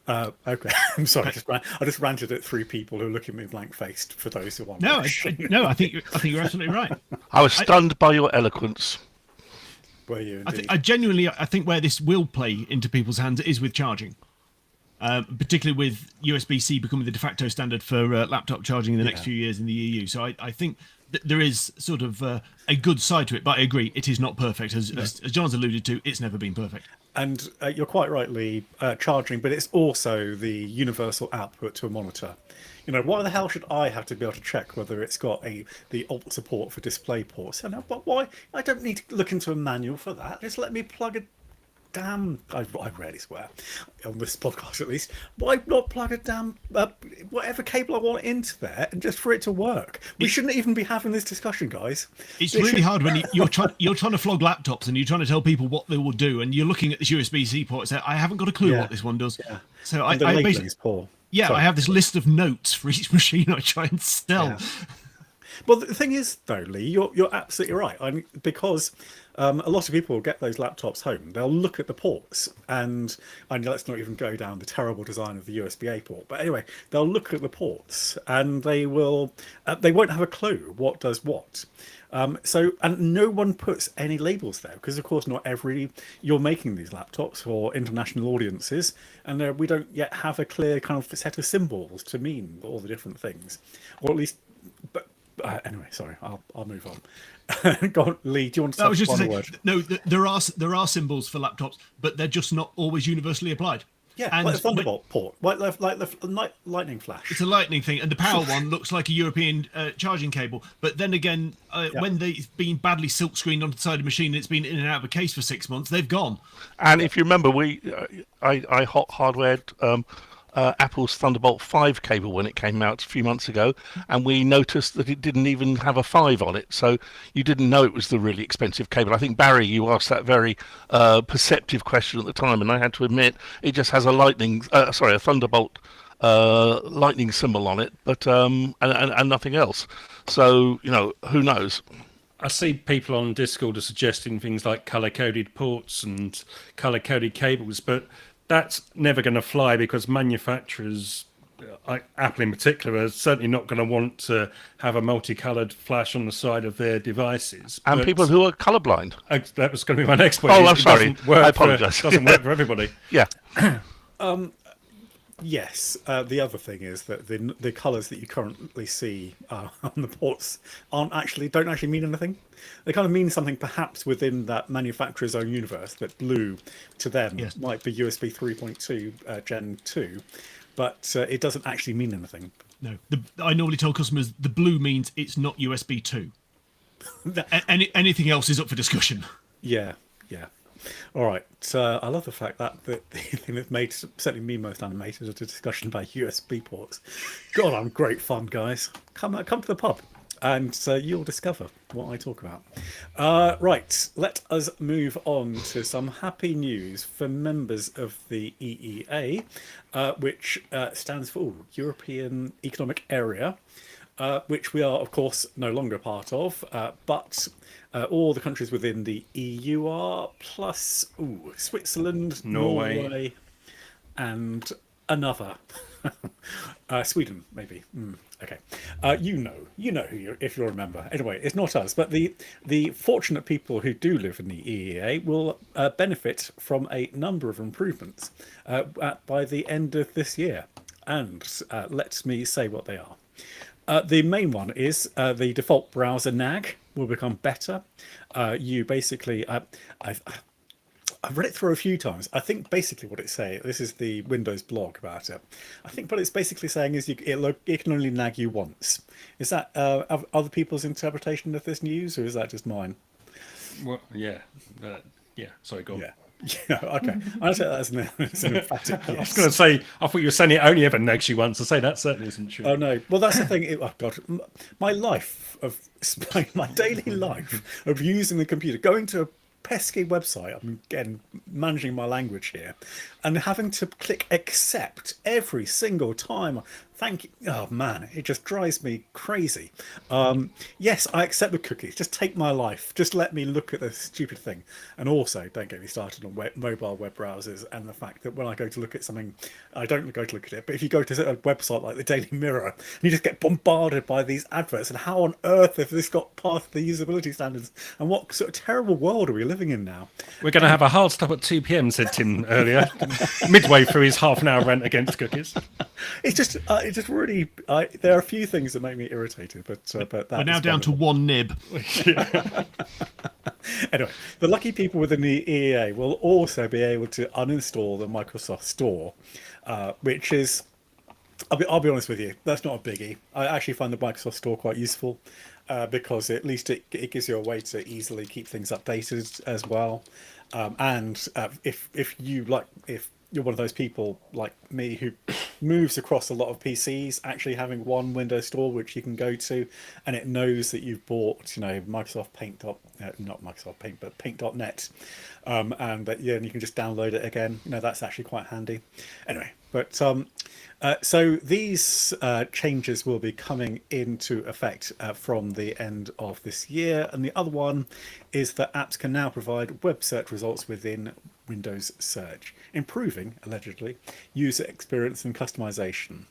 Speaker 4: Okay, I'm sorry. I just ranted at 3 people who look at me blank-faced. For those who want.
Speaker 2: No, I think you're absolutely right.
Speaker 1: I was stunned by your eloquence.
Speaker 4: Were you?
Speaker 2: I genuinely think where this will play into people's hands is with charging, particularly with USB-C becoming the de facto standard for laptop charging in the next few years in the EU. So I think there is sort of a good side to it, but I agree it is not perfect. As John's alluded to, it's never been perfect. And
Speaker 4: you're quite rightly charging, but it's also the universal output to a monitor. Why the hell should I have to be able to check whether it's got the alt support for display ports? But why? I don't need to look into a manual for that. Just let me plug a damn... I rarely swear, on this podcast at least. Why not plug a damn... whatever cable I want into there, and just for it to work? We shouldn't even be having this discussion, guys.
Speaker 2: It's really hard when you're trying to flog laptops and you're trying to tell people what they will do, and you're looking at this USB-C port and say, I haven't got a clue what this one does.
Speaker 4: Yeah.
Speaker 2: So
Speaker 4: and
Speaker 2: I basically...
Speaker 4: poor.
Speaker 2: Yeah, sorry. I have this list of notes for each machine I try and sell.
Speaker 4: Well, the thing is, though, Lee, you're absolutely right. I mean, because a lot of people will get those laptops home. They'll look at the ports, and let's not even go down the terrible design of the USB-A port. But anyway, they'll look at the ports, and they won't have a clue what does what. And no one puts any labels there because, of course, you're making these laptops for international audiences, and we don't yet have a clear kind of set of symbols to mean all the different things, or at least. But anyway, sorry, I'll move on. Go on, Lee. Do you want to?
Speaker 2: I was just to say,
Speaker 4: word?
Speaker 2: no, there are symbols for laptops, but they're just not always universally applied.
Speaker 4: Yeah, and like a Thunderbolt port, like the lightning flash.
Speaker 2: It's a lightning thing, and the power one looks like a European charging cable. But then again, when it's been badly silk screened onto the side of the machine, and it's been in and out of a case for 6 months, they've gone.
Speaker 1: And if you remember, I hot hardwared Apple's Thunderbolt 5 cable when it came out a few months ago, and we noticed that it didn't even have a 5 on it, so you didn't know it was the really expensive cable. I think, Barry, you asked that very perceptive question at the time, and I had to admit it just has a Thunderbolt lightning symbol on it, but and nothing else. So, who knows?
Speaker 3: I see people on Discord are suggesting things like color-coded ports and color-coded cables, but that's never going to fly because manufacturers, Apple in particular, are certainly not going to want to have a multicolored flash on the side of their devices.
Speaker 1: And people who are colorblind.
Speaker 3: That was going to be my next point.
Speaker 1: Oh, I'm sorry. I apologise.
Speaker 3: It doesn't work for everybody.
Speaker 1: Yeah.
Speaker 4: Yes. The other thing is that the colours that you currently see on the ports don't actually mean anything. They kind of mean something perhaps within that manufacturer's own universe. That blue to them might be USB 3.2 Gen 2, but it doesn't actually mean anything.
Speaker 2: No, I normally tell customers the blue means it's not USB 2. Anything else is up for discussion.
Speaker 4: Yeah. All right. I love the fact that the thing that made certainly me most animated is a discussion about USB ports. God, I'm great fun, guys. Come to the pub, and you'll discover what I talk about. Right. Let us move on to some happy news for members of the EEA, which stands for European Economic Area. Which we are, of course, no longer part of, but all the countries within the EU are, plus Switzerland, Norway, and another. Sweden, maybe. Okay. You know who if you're a member. Anyway, it's not us, but the fortunate people who do live in the EEA will benefit from a number of improvements by the end of this year. And let me say what they are. The main one is the default browser nag will become better. You basically, I've read it through a few times. I think basically what it's saying, this is the Windows blog about it. I think what it's basically saying is it can only nag you once. Is that other people's interpretation of this news, or is that just mine?
Speaker 3: Well, yeah. Sorry, go on.
Speaker 4: Yeah, okay. I'll say that as an emphatic yes.
Speaker 3: I was going to say, I thought you were saying it only ever nags you once. I say that certainly isn't true.
Speaker 4: Oh, no. Well, that's the thing. Oh, God. My daily life of using the computer, going to a pesky website, I'm again managing my language here, and having to click accept every single time. Thank you. Oh, man, it just drives me crazy. Yes, I accept the cookies. Just take my life. Just let me look at this stupid thing. And also, don't get me started on mobile web browsers and the fact that when I go to look at something, I don't go to look at it, but if you go to a website like the Daily Mirror, you just get bombarded by these adverts. And how on earth have this got past the usability standards? And what sort of terrible world are we living in now?
Speaker 3: We're going to have a hard stop at 2 p.m, said Tim earlier, midway through his half-an-hour rant against cookies.
Speaker 4: It's just really. There are a few things that make me irritated, but that
Speaker 2: we're now down to one nib.
Speaker 4: Anyway, the lucky people within the EEA will also be able to uninstall the Microsoft Store, which is. I'll be honest with you, that's not a biggie. I actually find the Microsoft Store quite useful because at least it gives you a way to easily keep things updated as well. And if you're one of those people like me who moves across a lot of PCs, actually having one Windows store which you can go to, and it knows that you've bought, Microsoft Paint not Microsoft Paint, but Paint.net, and that you can just download it again. That's actually quite handy. Anyway, but so these changes will be coming into effect from the end of this year, and the other one is that apps can now provide web search results within Windows Search, improving, allegedly, user experience and customization.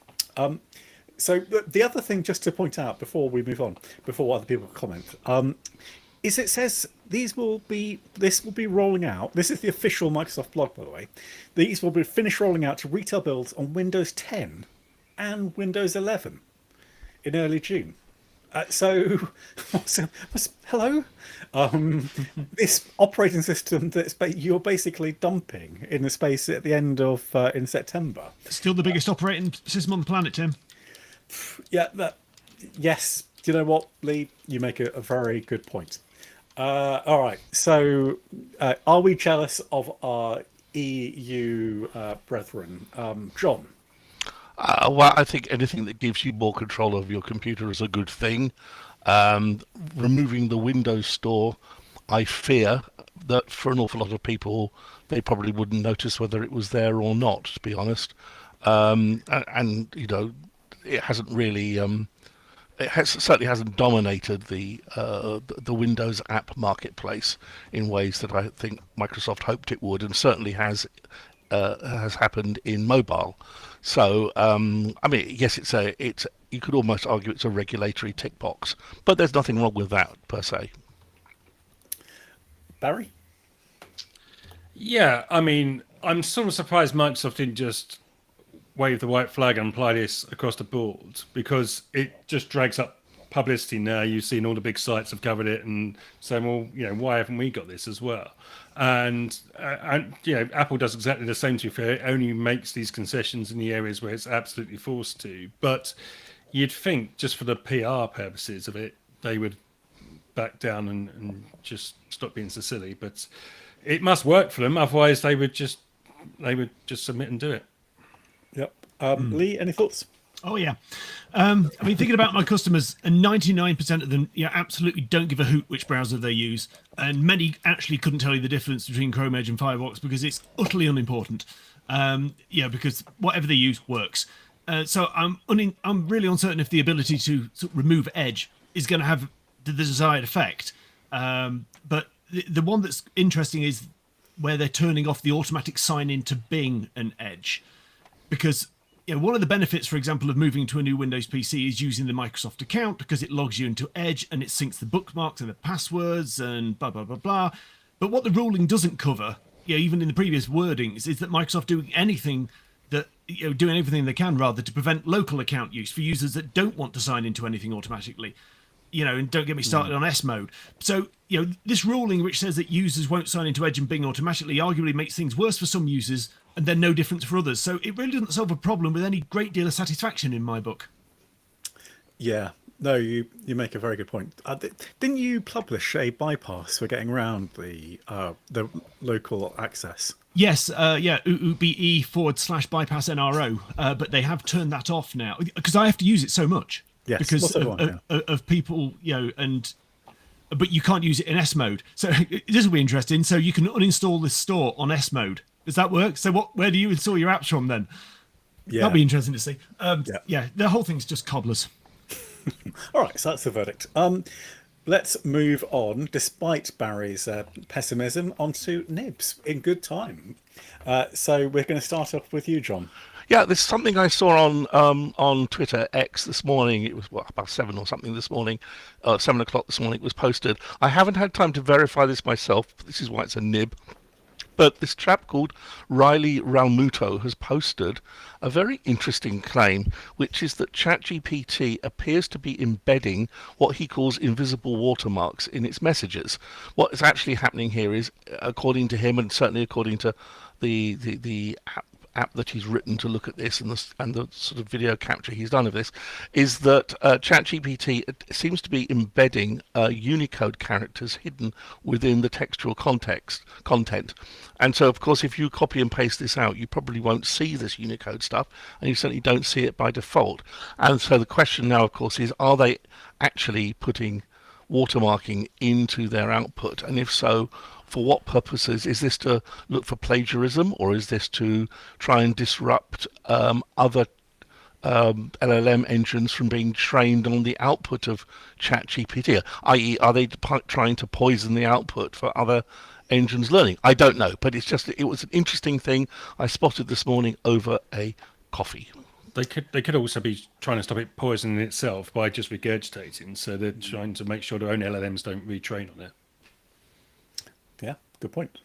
Speaker 4: So the other thing, just to point out before we move on, before other people comment, is it says this will be rolling out. This is the official Microsoft blog, by the way. These will be finished rolling out to retail builds on Windows 10 and Windows 11 in early June. So, hello, this operating system that you're basically dumping in the space at the end of in September.
Speaker 2: Still the biggest operating system on the planet, Tim.
Speaker 4: Yeah, yes. Do you know what, Lee? You make a very good point. All right. So, are we jealous of our EU brethren, John?
Speaker 1: Well, I think anything that gives you more control of your computer is a good thing. Removing the Windows Store, I fear that for an awful lot of people, they probably wouldn't notice whether it was there or not, to be honest. And it hasn't really, certainly hasn't dominated the Windows app marketplace in ways that I think Microsoft hoped it would, and certainly has happened in mobile. So, yes, it's you could almost argue it's a regulatory tick box, but there's nothing wrong with that per se.
Speaker 4: Barry?
Speaker 3: Yeah, I'm sort of surprised Microsoft didn't just wave the white flag and apply this across the board, because it just drags up publicity now. You've seen all the big sites have covered it and saying, well, why haven't we got this as well? And Apple does exactly the same, to be fair. It only makes these concessions in the areas where it's absolutely forced to. But you'd think, just for the PR purposes of it, they would back down and just stop being so silly. But it must work for them, otherwise they would just submit and do it.
Speaker 4: Yep. Lee, any thoughts?
Speaker 2: Oh, yeah. Thinking about my customers, and 99% of them absolutely don't give a hoot which browser they use. And many actually couldn't tell you the difference between Chrome, Edge and Firefox because it's utterly unimportant. Because whatever they use works. So I'm really uncertain if the ability to sort of remove Edge is going to have the desired effect. But the one that's interesting is where they're turning off the automatic sign-in to Bing and Edge. Because one of the benefits, for example, of moving to a new Windows PC is using the Microsoft account, because it logs you into Edge and it syncs the bookmarks and the passwords and blah, blah, blah, blah. But what the ruling doesn't cover, even in the previous wordings, is that Microsoft doing anything they can, rather, to prevent local account use for users that don't want to sign into anything automatically. And don't get me started on S mode. So, this ruling, which says that users won't sign into Edge and Bing automatically, arguably makes things worse for some users and then no difference for others. So it really doesn't solve a problem with any great deal of satisfaction in my book.
Speaker 4: Yeah. No, you make a very good point. Didn't you publish a bypass for getting around the local access?
Speaker 2: Yes, UUBE/bypass NRO, but they have turned that off now because I have to use it so much.
Speaker 4: Yes,
Speaker 2: because of people, but you can't use it in S mode. So this will be interesting. So you can uninstall this store on S mode. Does that work? So where do you install your apps from then? Yeah. That'll be interesting to see. The whole thing's just cobblers.
Speaker 4: All right, so that's the verdict. Let's move on, despite Barry's pessimism, onto Nibs in good time. So we're going to start off with you, John.
Speaker 1: Yeah, there's something I saw on Twitter X this morning. It was about 7 or something this morning, 7 o'clock this morning. It was posted. I haven't had time to verify this myself. This is why it's a nib. But this chap called Riley Ralmuto has posted a very interesting claim, which is that ChatGPT appears to be embedding what he calls invisible watermarks in its messages. What is actually happening here is, according to him, and certainly according to the app that he's written to look at this and the sort of video capture he's done of this, is that ChatGPT seems to be embedding Unicode characters hidden within the textual content. And so, of course, if you copy and paste this out, you probably won't see this Unicode stuff, and you certainly don't see it by default. And so the question now, of course, is, are they actually putting watermarking into their output? And if so, for what purposes? Is this to look for plagiarism, or is this to try and disrupt other LLM engines from being trained on the output of ChatGPT? I.e., are they trying to poison the output for other engines learning? I don't know, but it was an interesting thing I spotted this morning over a coffee.
Speaker 3: They could also be trying to stop it poisoning itself by just regurgitating. So they're trying to make sure their own LLMs don't retrain on it.
Speaker 4: Yeah, good point.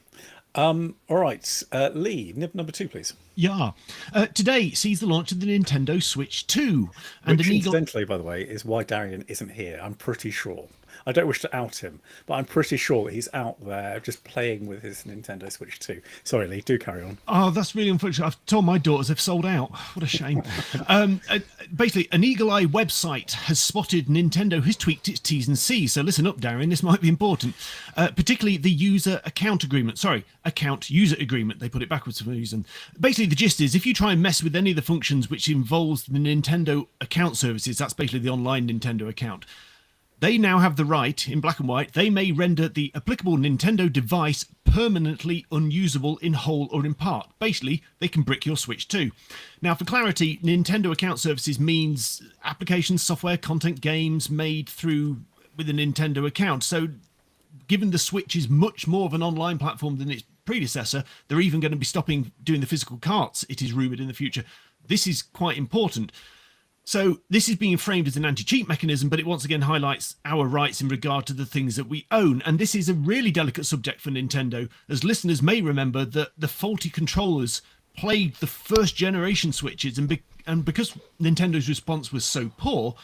Speaker 4: All right, Lee, nib number 2, please.
Speaker 2: Yeah. Today sees the launch of the Nintendo Switch 2. And
Speaker 4: Which, incidentally, by the way, is why Darian isn't here, I'm pretty sure. I don't wish to out him, but I'm pretty sure that he's out there just playing with his Nintendo Switch 2. Sorry, Lee, do carry on.
Speaker 2: Oh, that's really unfortunate. I've told my daughters they've sold out. What a shame. Basically, an eagle eye website has spotted Nintendo has tweaked its T's and C's. So listen up, Darren, this might be important. Particularly the user account agreement. Sorry, account user agreement. They put it backwards for a reason. Basically, the gist is if you try and mess with any of the functions which involves the Nintendo account services, that's basically the online Nintendo account, they now have the right, in black and white, they may render the applicable Nintendo device permanently unusable in whole or in part. Basically, they can brick your Switch too. Now, for clarity, Nintendo account services means applications, software, content, games made with a Nintendo account. So, given the Switch is much more of an online platform than its predecessor, they're even going to be stopping doing the physical carts, it is rumoured, in the future. This is quite important. So this is being framed as an anti-cheat mechanism, but it once again highlights our rights in regard to the things that we own. And this is a really delicate subject for Nintendo, as listeners may remember that the faulty controllers plagued the first generation Switches, and because Nintendo's response was so poor,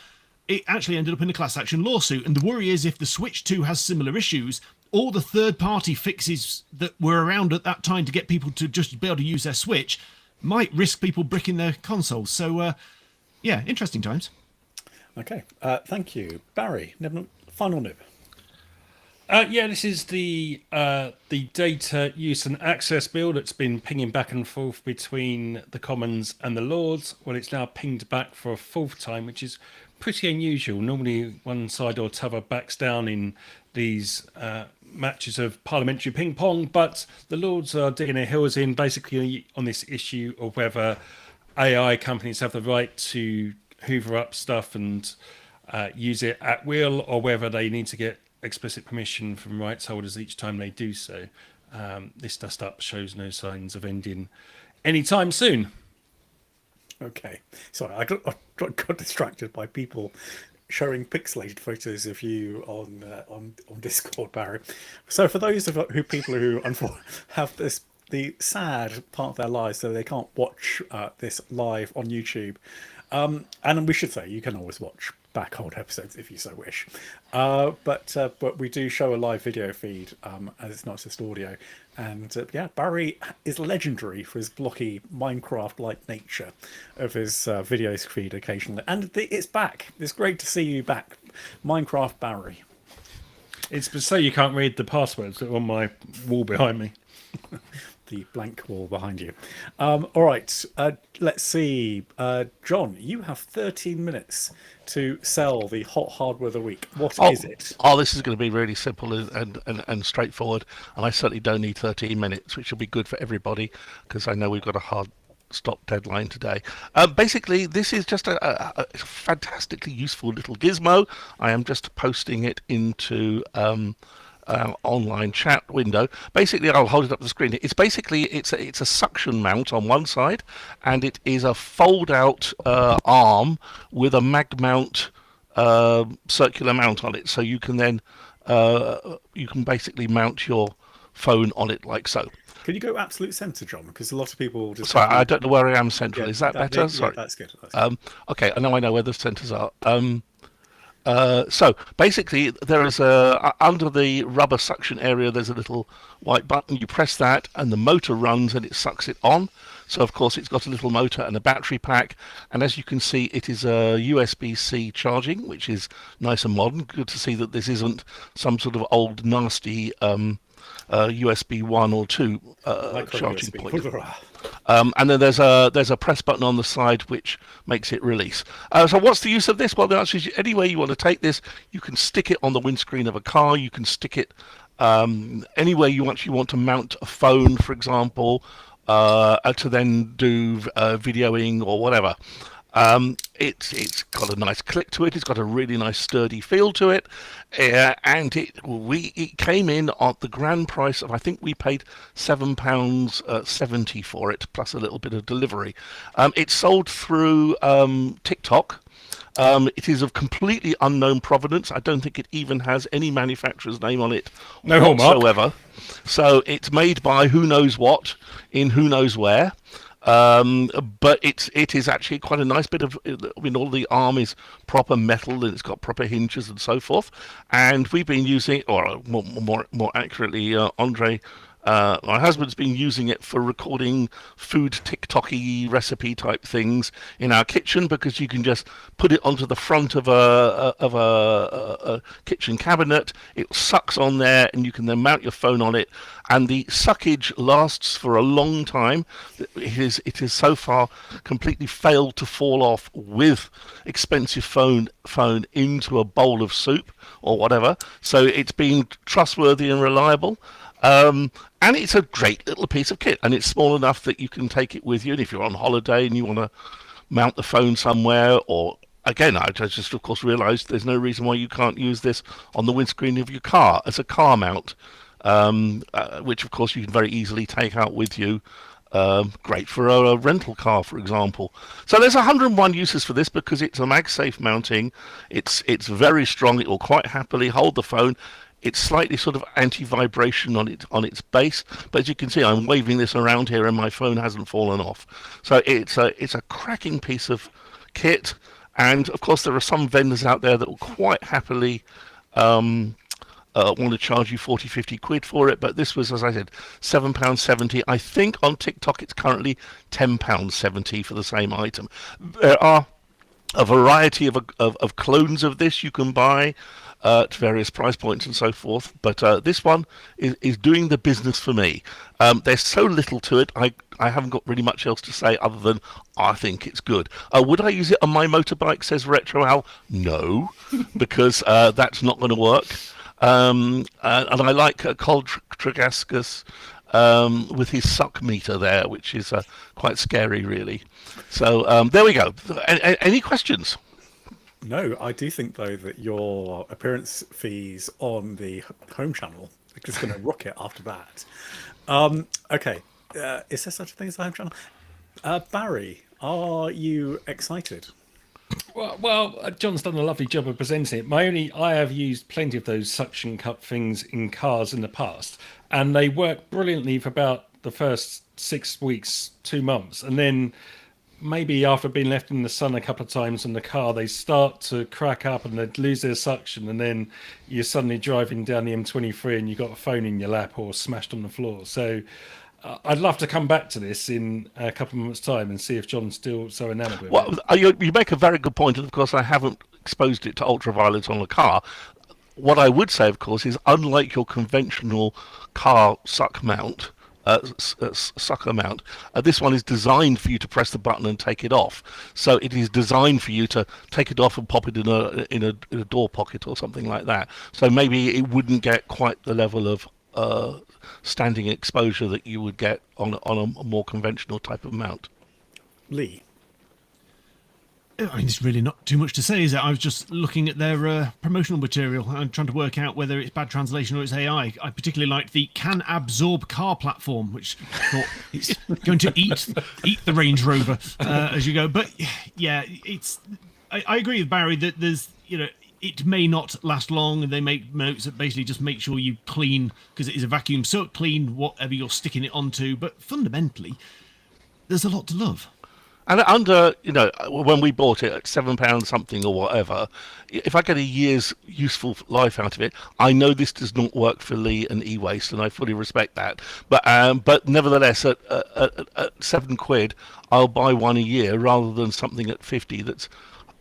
Speaker 2: it actually ended up in a class action lawsuit. And the worry is if the Switch 2 has similar issues, all the third-party fixes that were around at that time to get people to just be able to use their Switch might risk people bricking their consoles. So, yeah, interesting times.
Speaker 4: Okay, thank you. Barry, final nib.
Speaker 3: Yeah, this is the data use and access bill that's been pinging back and forth between the Commons and the Lords. Well, it's now pinged back for a fourth time, which is pretty unusual. Normally, one side or t'other backs down in these matches of parliamentary ping pong, but the Lords are digging their heels in basically on this issue of whether AI companies have the right to hoover up stuff and use it at will, or whether they need to get explicit permission from rights holders each time they do so. This dust up shows no signs of ending anytime soon.
Speaker 4: Okay, sorry, I got distracted by people showing pixelated photos of you on Discord, Barry. So for those of people who have the sad part of their lives, so they can't watch this live on YouTube. And we should say you can always watch back old episodes if you so wish. But we do show a live video feed as it's not just audio. And yeah, Barry is legendary for his blocky Minecraft-like nature of his video feed occasionally. And it's back. It's great to see you back, Minecraft Barry.
Speaker 3: It's so you can't read the passwords that are on my wall behind me.
Speaker 4: The blank wall behind you. All right, let's see. John, you have 13 minutes to sell the hot hardware of the week. What is it?
Speaker 1: Oh, this is going to be really simple and straightforward, and I certainly don't need 13 minutes, which will be good for everybody, because I know we've got a hard stop deadline today. Basically, this is just a fantastically useful little gizmo. I am just posting it into online chat window. Basically, I'll hold it up the screen. It's a suction mount on one side, and it is a fold out arm with a mag mount circular mount on it, so you can then basically mount your phone on it like so.
Speaker 4: Can you go absolute centre, John? Because a lot of people just...
Speaker 1: Sorry, I don't know where I am central.
Speaker 4: Yeah,
Speaker 1: is that better?
Speaker 4: Yeah,
Speaker 1: Sorry.
Speaker 4: that's good. That's good.
Speaker 1: Okay, I know where the centres are. So basically, there is under the rubber suction area, there's a little white button. You press that, and the motor runs, and it sucks it on. So of course it's got a little motor and a battery pack, and as you can see, it is a USB-C charging, which is nice and modern. Good to see that this isn't some sort of old nasty USB 1 or 2 charging
Speaker 4: USB.
Speaker 1: point. And then there's a press button on the side which makes it release. So what's the use of this? Well, the answer is anywhere you want to take this. You can stick it on the windscreen of a car. You can stick it anywhere you want to mount a phone, for example, to then do videoing or whatever. It's got a nice click to it. It's got a really nice sturdy feel to it, and it came in at the grand price of, I think we paid £7.70 for it, plus a little bit of delivery. It's sold through TikTok. It is of completely unknown provenance. I don't think it even has any manufacturer's name on it whatsoever. So it's made by who knows what in who knows where. But it is actually quite a nice bit of, all the arm is proper metal and it's got proper hinges and so forth. And we've been using it, or more accurately, Andre, my husband's been using it for recording food TikTok-y recipe type things in our kitchen, because you can just put it onto the front of a kitchen cabinet. It sucks on there, and you can then mount your phone on it. And the suckage lasts for a long time. It has so far completely failed to fall off with expensive phone into a bowl of soup or whatever. So it's been trustworthy and reliable. And it's a great little piece of kit, and it's small enough that you can take it with you. And if you're on holiday and you want to mount the phone somewhere, or again, I just of course realised there's no reason why you can't use this on the windscreen of your car as a car mount, which of course you can very easily take out with you. Great for a rental car, for example. So there's 101 uses for this, because it's a MagSafe mounting. It's very strong. It will quite happily hold the phone. It's slightly sort of anti-vibration on its base, but as you can see, I'm waving this around here and my phone hasn't fallen off. So it's a cracking piece of kit, and of course there are some vendors out there that will quite happily want to charge you 40-50 quid for it, but this was, as I said, £7.70. I think on TikTok it's currently £10.70 for the same item. There are a variety of clones of this you can buy at various price points and so forth, but this one is doing the business for me. There's so little to it, I haven't got really much else to say other than I think it's good. Would I use it on my motorbike, says Retro Al? No, because that's not going to work. And I like Col Tregascus with his suck meter there, which is quite scary, really. So there we go. Any questions?
Speaker 4: No, I do think, though, that your appearance fees on the home channel are just going to rocket after that. Okay, is there such a thing as a home channel? Barry, are you excited?
Speaker 3: Well, John's done a lovely job of presenting it. I have used plenty of those suction cup things in cars in the past, and they work brilliantly for about the first 6 weeks, 2 months, and then maybe after being left in the sun a couple of times in the car, they start to crack up and they lose their suction, and then you're suddenly driving down the M23 and you've got a phone in your lap or smashed on the floor. So I'd love to come back to this in a couple of months' time and see if John's still so enamoured with it.
Speaker 1: You make a very good point, and of course I haven't exposed it to ultraviolet on a car. What I would say, of course, is unlike your conventional car sucker mount, this one is designed for you to press the button and take it off. So it is designed for you to take it off and pop it in a door pocket or something like that. So maybe it wouldn't get quite the level of standing exposure that you would get on a more conventional type of mount.
Speaker 4: Lee?
Speaker 2: I mean, it's really not too much to say, is it? I was just looking at their promotional material and trying to work out whether it's bad translation or it's AI. I particularly liked the can absorb car platform, which I thought it's going to eat the Range Rover as you go. But yeah, I agree with Barry that there's, it may not last long, and they make notes that basically just make sure you clean, because it is a vacuum suck, clean whatever you're sticking it onto. But fundamentally, there's a lot to love.
Speaker 1: And under, when we bought it at £7 something or whatever, if I get a year's useful life out of it, I know this does not work for Lee and e-waste, and I fully respect that. But nevertheless, at £7, I'll buy one a year rather than something at 50 that's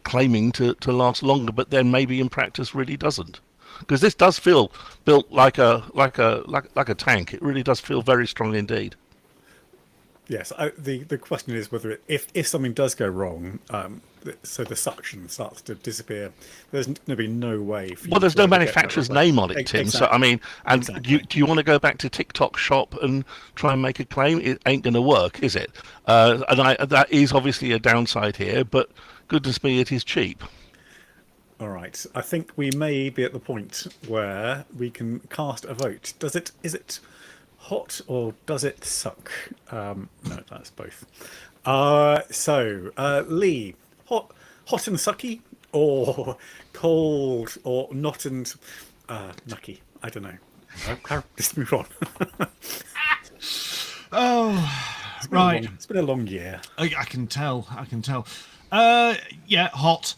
Speaker 1: claiming to last longer, but then maybe in practice really doesn't. Because this does feel built like a tank. It really does feel very strong indeed.
Speaker 4: Yes, the question is whether if something does go wrong, so the suction starts to disappear, there's going to be no way for you
Speaker 1: Well, there's
Speaker 4: to
Speaker 1: no
Speaker 4: ever get
Speaker 1: manufacturer's
Speaker 4: that
Speaker 1: name on it, Tim.
Speaker 4: Exactly.
Speaker 1: So, I mean, and
Speaker 4: Exactly.
Speaker 1: do you want to go back to TikTok shop and try and make a claim? It ain't going to work, is it? That is obviously a downside here, but goodness me, it is cheap.
Speaker 4: All right, I think we may be at the point where we can cast a vote. Is it hot or does it suck? No, that's both. Lee, hot and sucky, or cold or not and nucky? I don't know. Just move on.
Speaker 2: Right.
Speaker 4: It's been a long year.
Speaker 2: I can tell. Yeah, hot.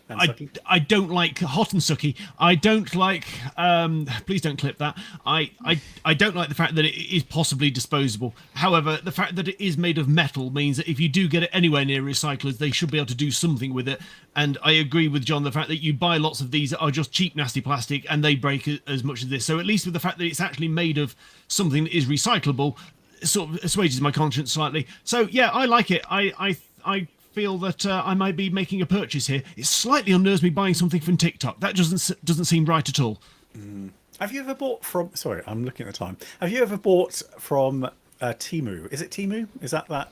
Speaker 2: I don't like hot and sucky. I don't like. Please don't clip that. I don't like the fact that it is possibly disposable. However, the fact that it is made of metal means that if you do get it anywhere near recyclers, they should be able to do something with it. And I agree with John, the fact that you buy lots of these that are just cheap, nasty plastic, and they break as much as this. So at least with the fact that it's actually made of something that is recyclable, sort of assuages my conscience slightly. So yeah, I like it. I feel that I might be making a purchase here. It slightly unnerves me buying something from TikTok. That doesn't seem right at all.
Speaker 4: Have you ever bought from? Sorry, I'm looking at the time. Have you ever bought from Temu? Is it Temu? Is that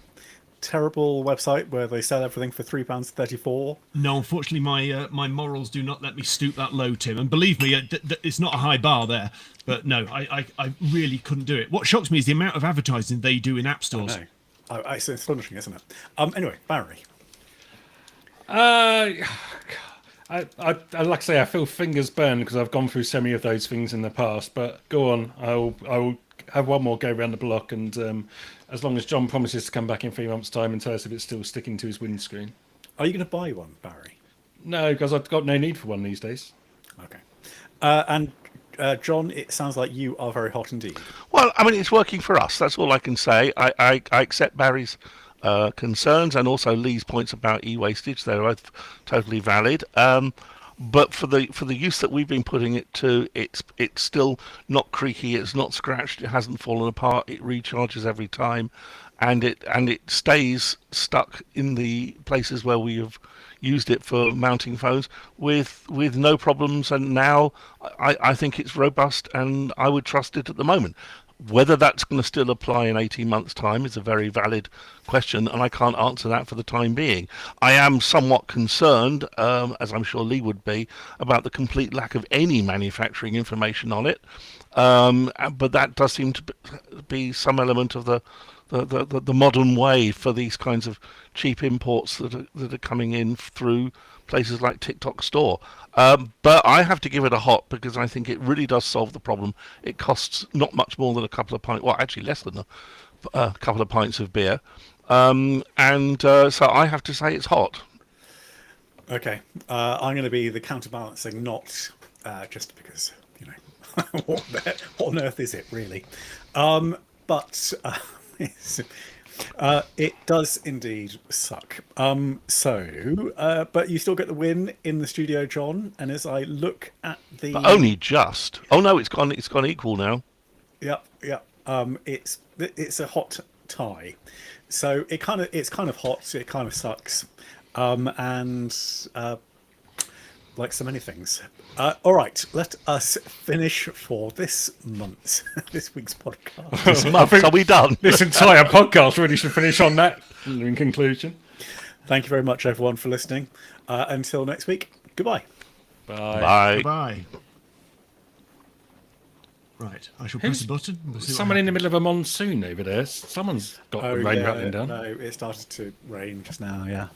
Speaker 4: terrible website where they sell everything for £3.34?
Speaker 2: No, unfortunately, my morals do not let me stoop that low, Tim. And believe me, it's not a high bar there. But no, I really couldn't do it. What shocks me is the amount of advertising they do in app stores.
Speaker 4: It's astonishing, isn't it? Anyway, Barry.
Speaker 3: I like I say, I feel fingers burned because I've gone through so many of those things in the past. But go on, I will have one more go around the block, and as long as John promises to come back in 3 months' time and tell us if it's still sticking to his windscreen.
Speaker 4: Are you going to buy one, Barry?
Speaker 3: No, because I've got no need for one these days.
Speaker 4: Okay. And John, it sounds like you are very hot indeed.
Speaker 1: Well, I mean, it's working for us. That's all I can say. I accept Barry's concerns and also Lee's points about e-wastage. They're both totally valid. But for the use that we've been putting it to, it's still not creaky. It's not scratched. It hasn't fallen apart. It recharges every time, and it stays stuck in the places where we have used it for mounting phones with no problems. And now I think it's robust, and I would trust it at the moment. Whether that's going to still apply in 18 months' time is a very valid question, and I can't answer that for the time being. I am somewhat concerned, as I'm sure Lee would be, about the complete lack of any manufacturing information on it. But that does seem to be some element of the modern way for these kinds of cheap imports that are coming in through places like TikTok Store. But I have to give it a hot because I think it really does solve the problem. It costs not much more than a couple of pints, well, actually less than a couple of pints of beer. So I have to say it's hot.
Speaker 4: Okay. I'm going to be the counterbalancing, not just because, what on earth is it, really? But it does indeed suck. But you still get the win in the studio, John. And as I look at the,
Speaker 1: But only just. Oh no, it's gone equal now.
Speaker 4: Yep. It's a hot tie. So it's kind of hot. It kind of sucks. Like so many things. All right, let us finish for this week's podcast.
Speaker 1: This month, are we done?
Speaker 3: This entire podcast really should finish on that in conclusion.
Speaker 4: Thank you very much, everyone, for listening. Until next week, goodbye.
Speaker 1: Bye.
Speaker 2: Bye. Right, I shall press the button. We'll see what
Speaker 3: Someone in the
Speaker 2: happens.
Speaker 3: middle of a monsoon over there. Someone's got the rain rattling down.
Speaker 4: No, it started to rain just now, yeah.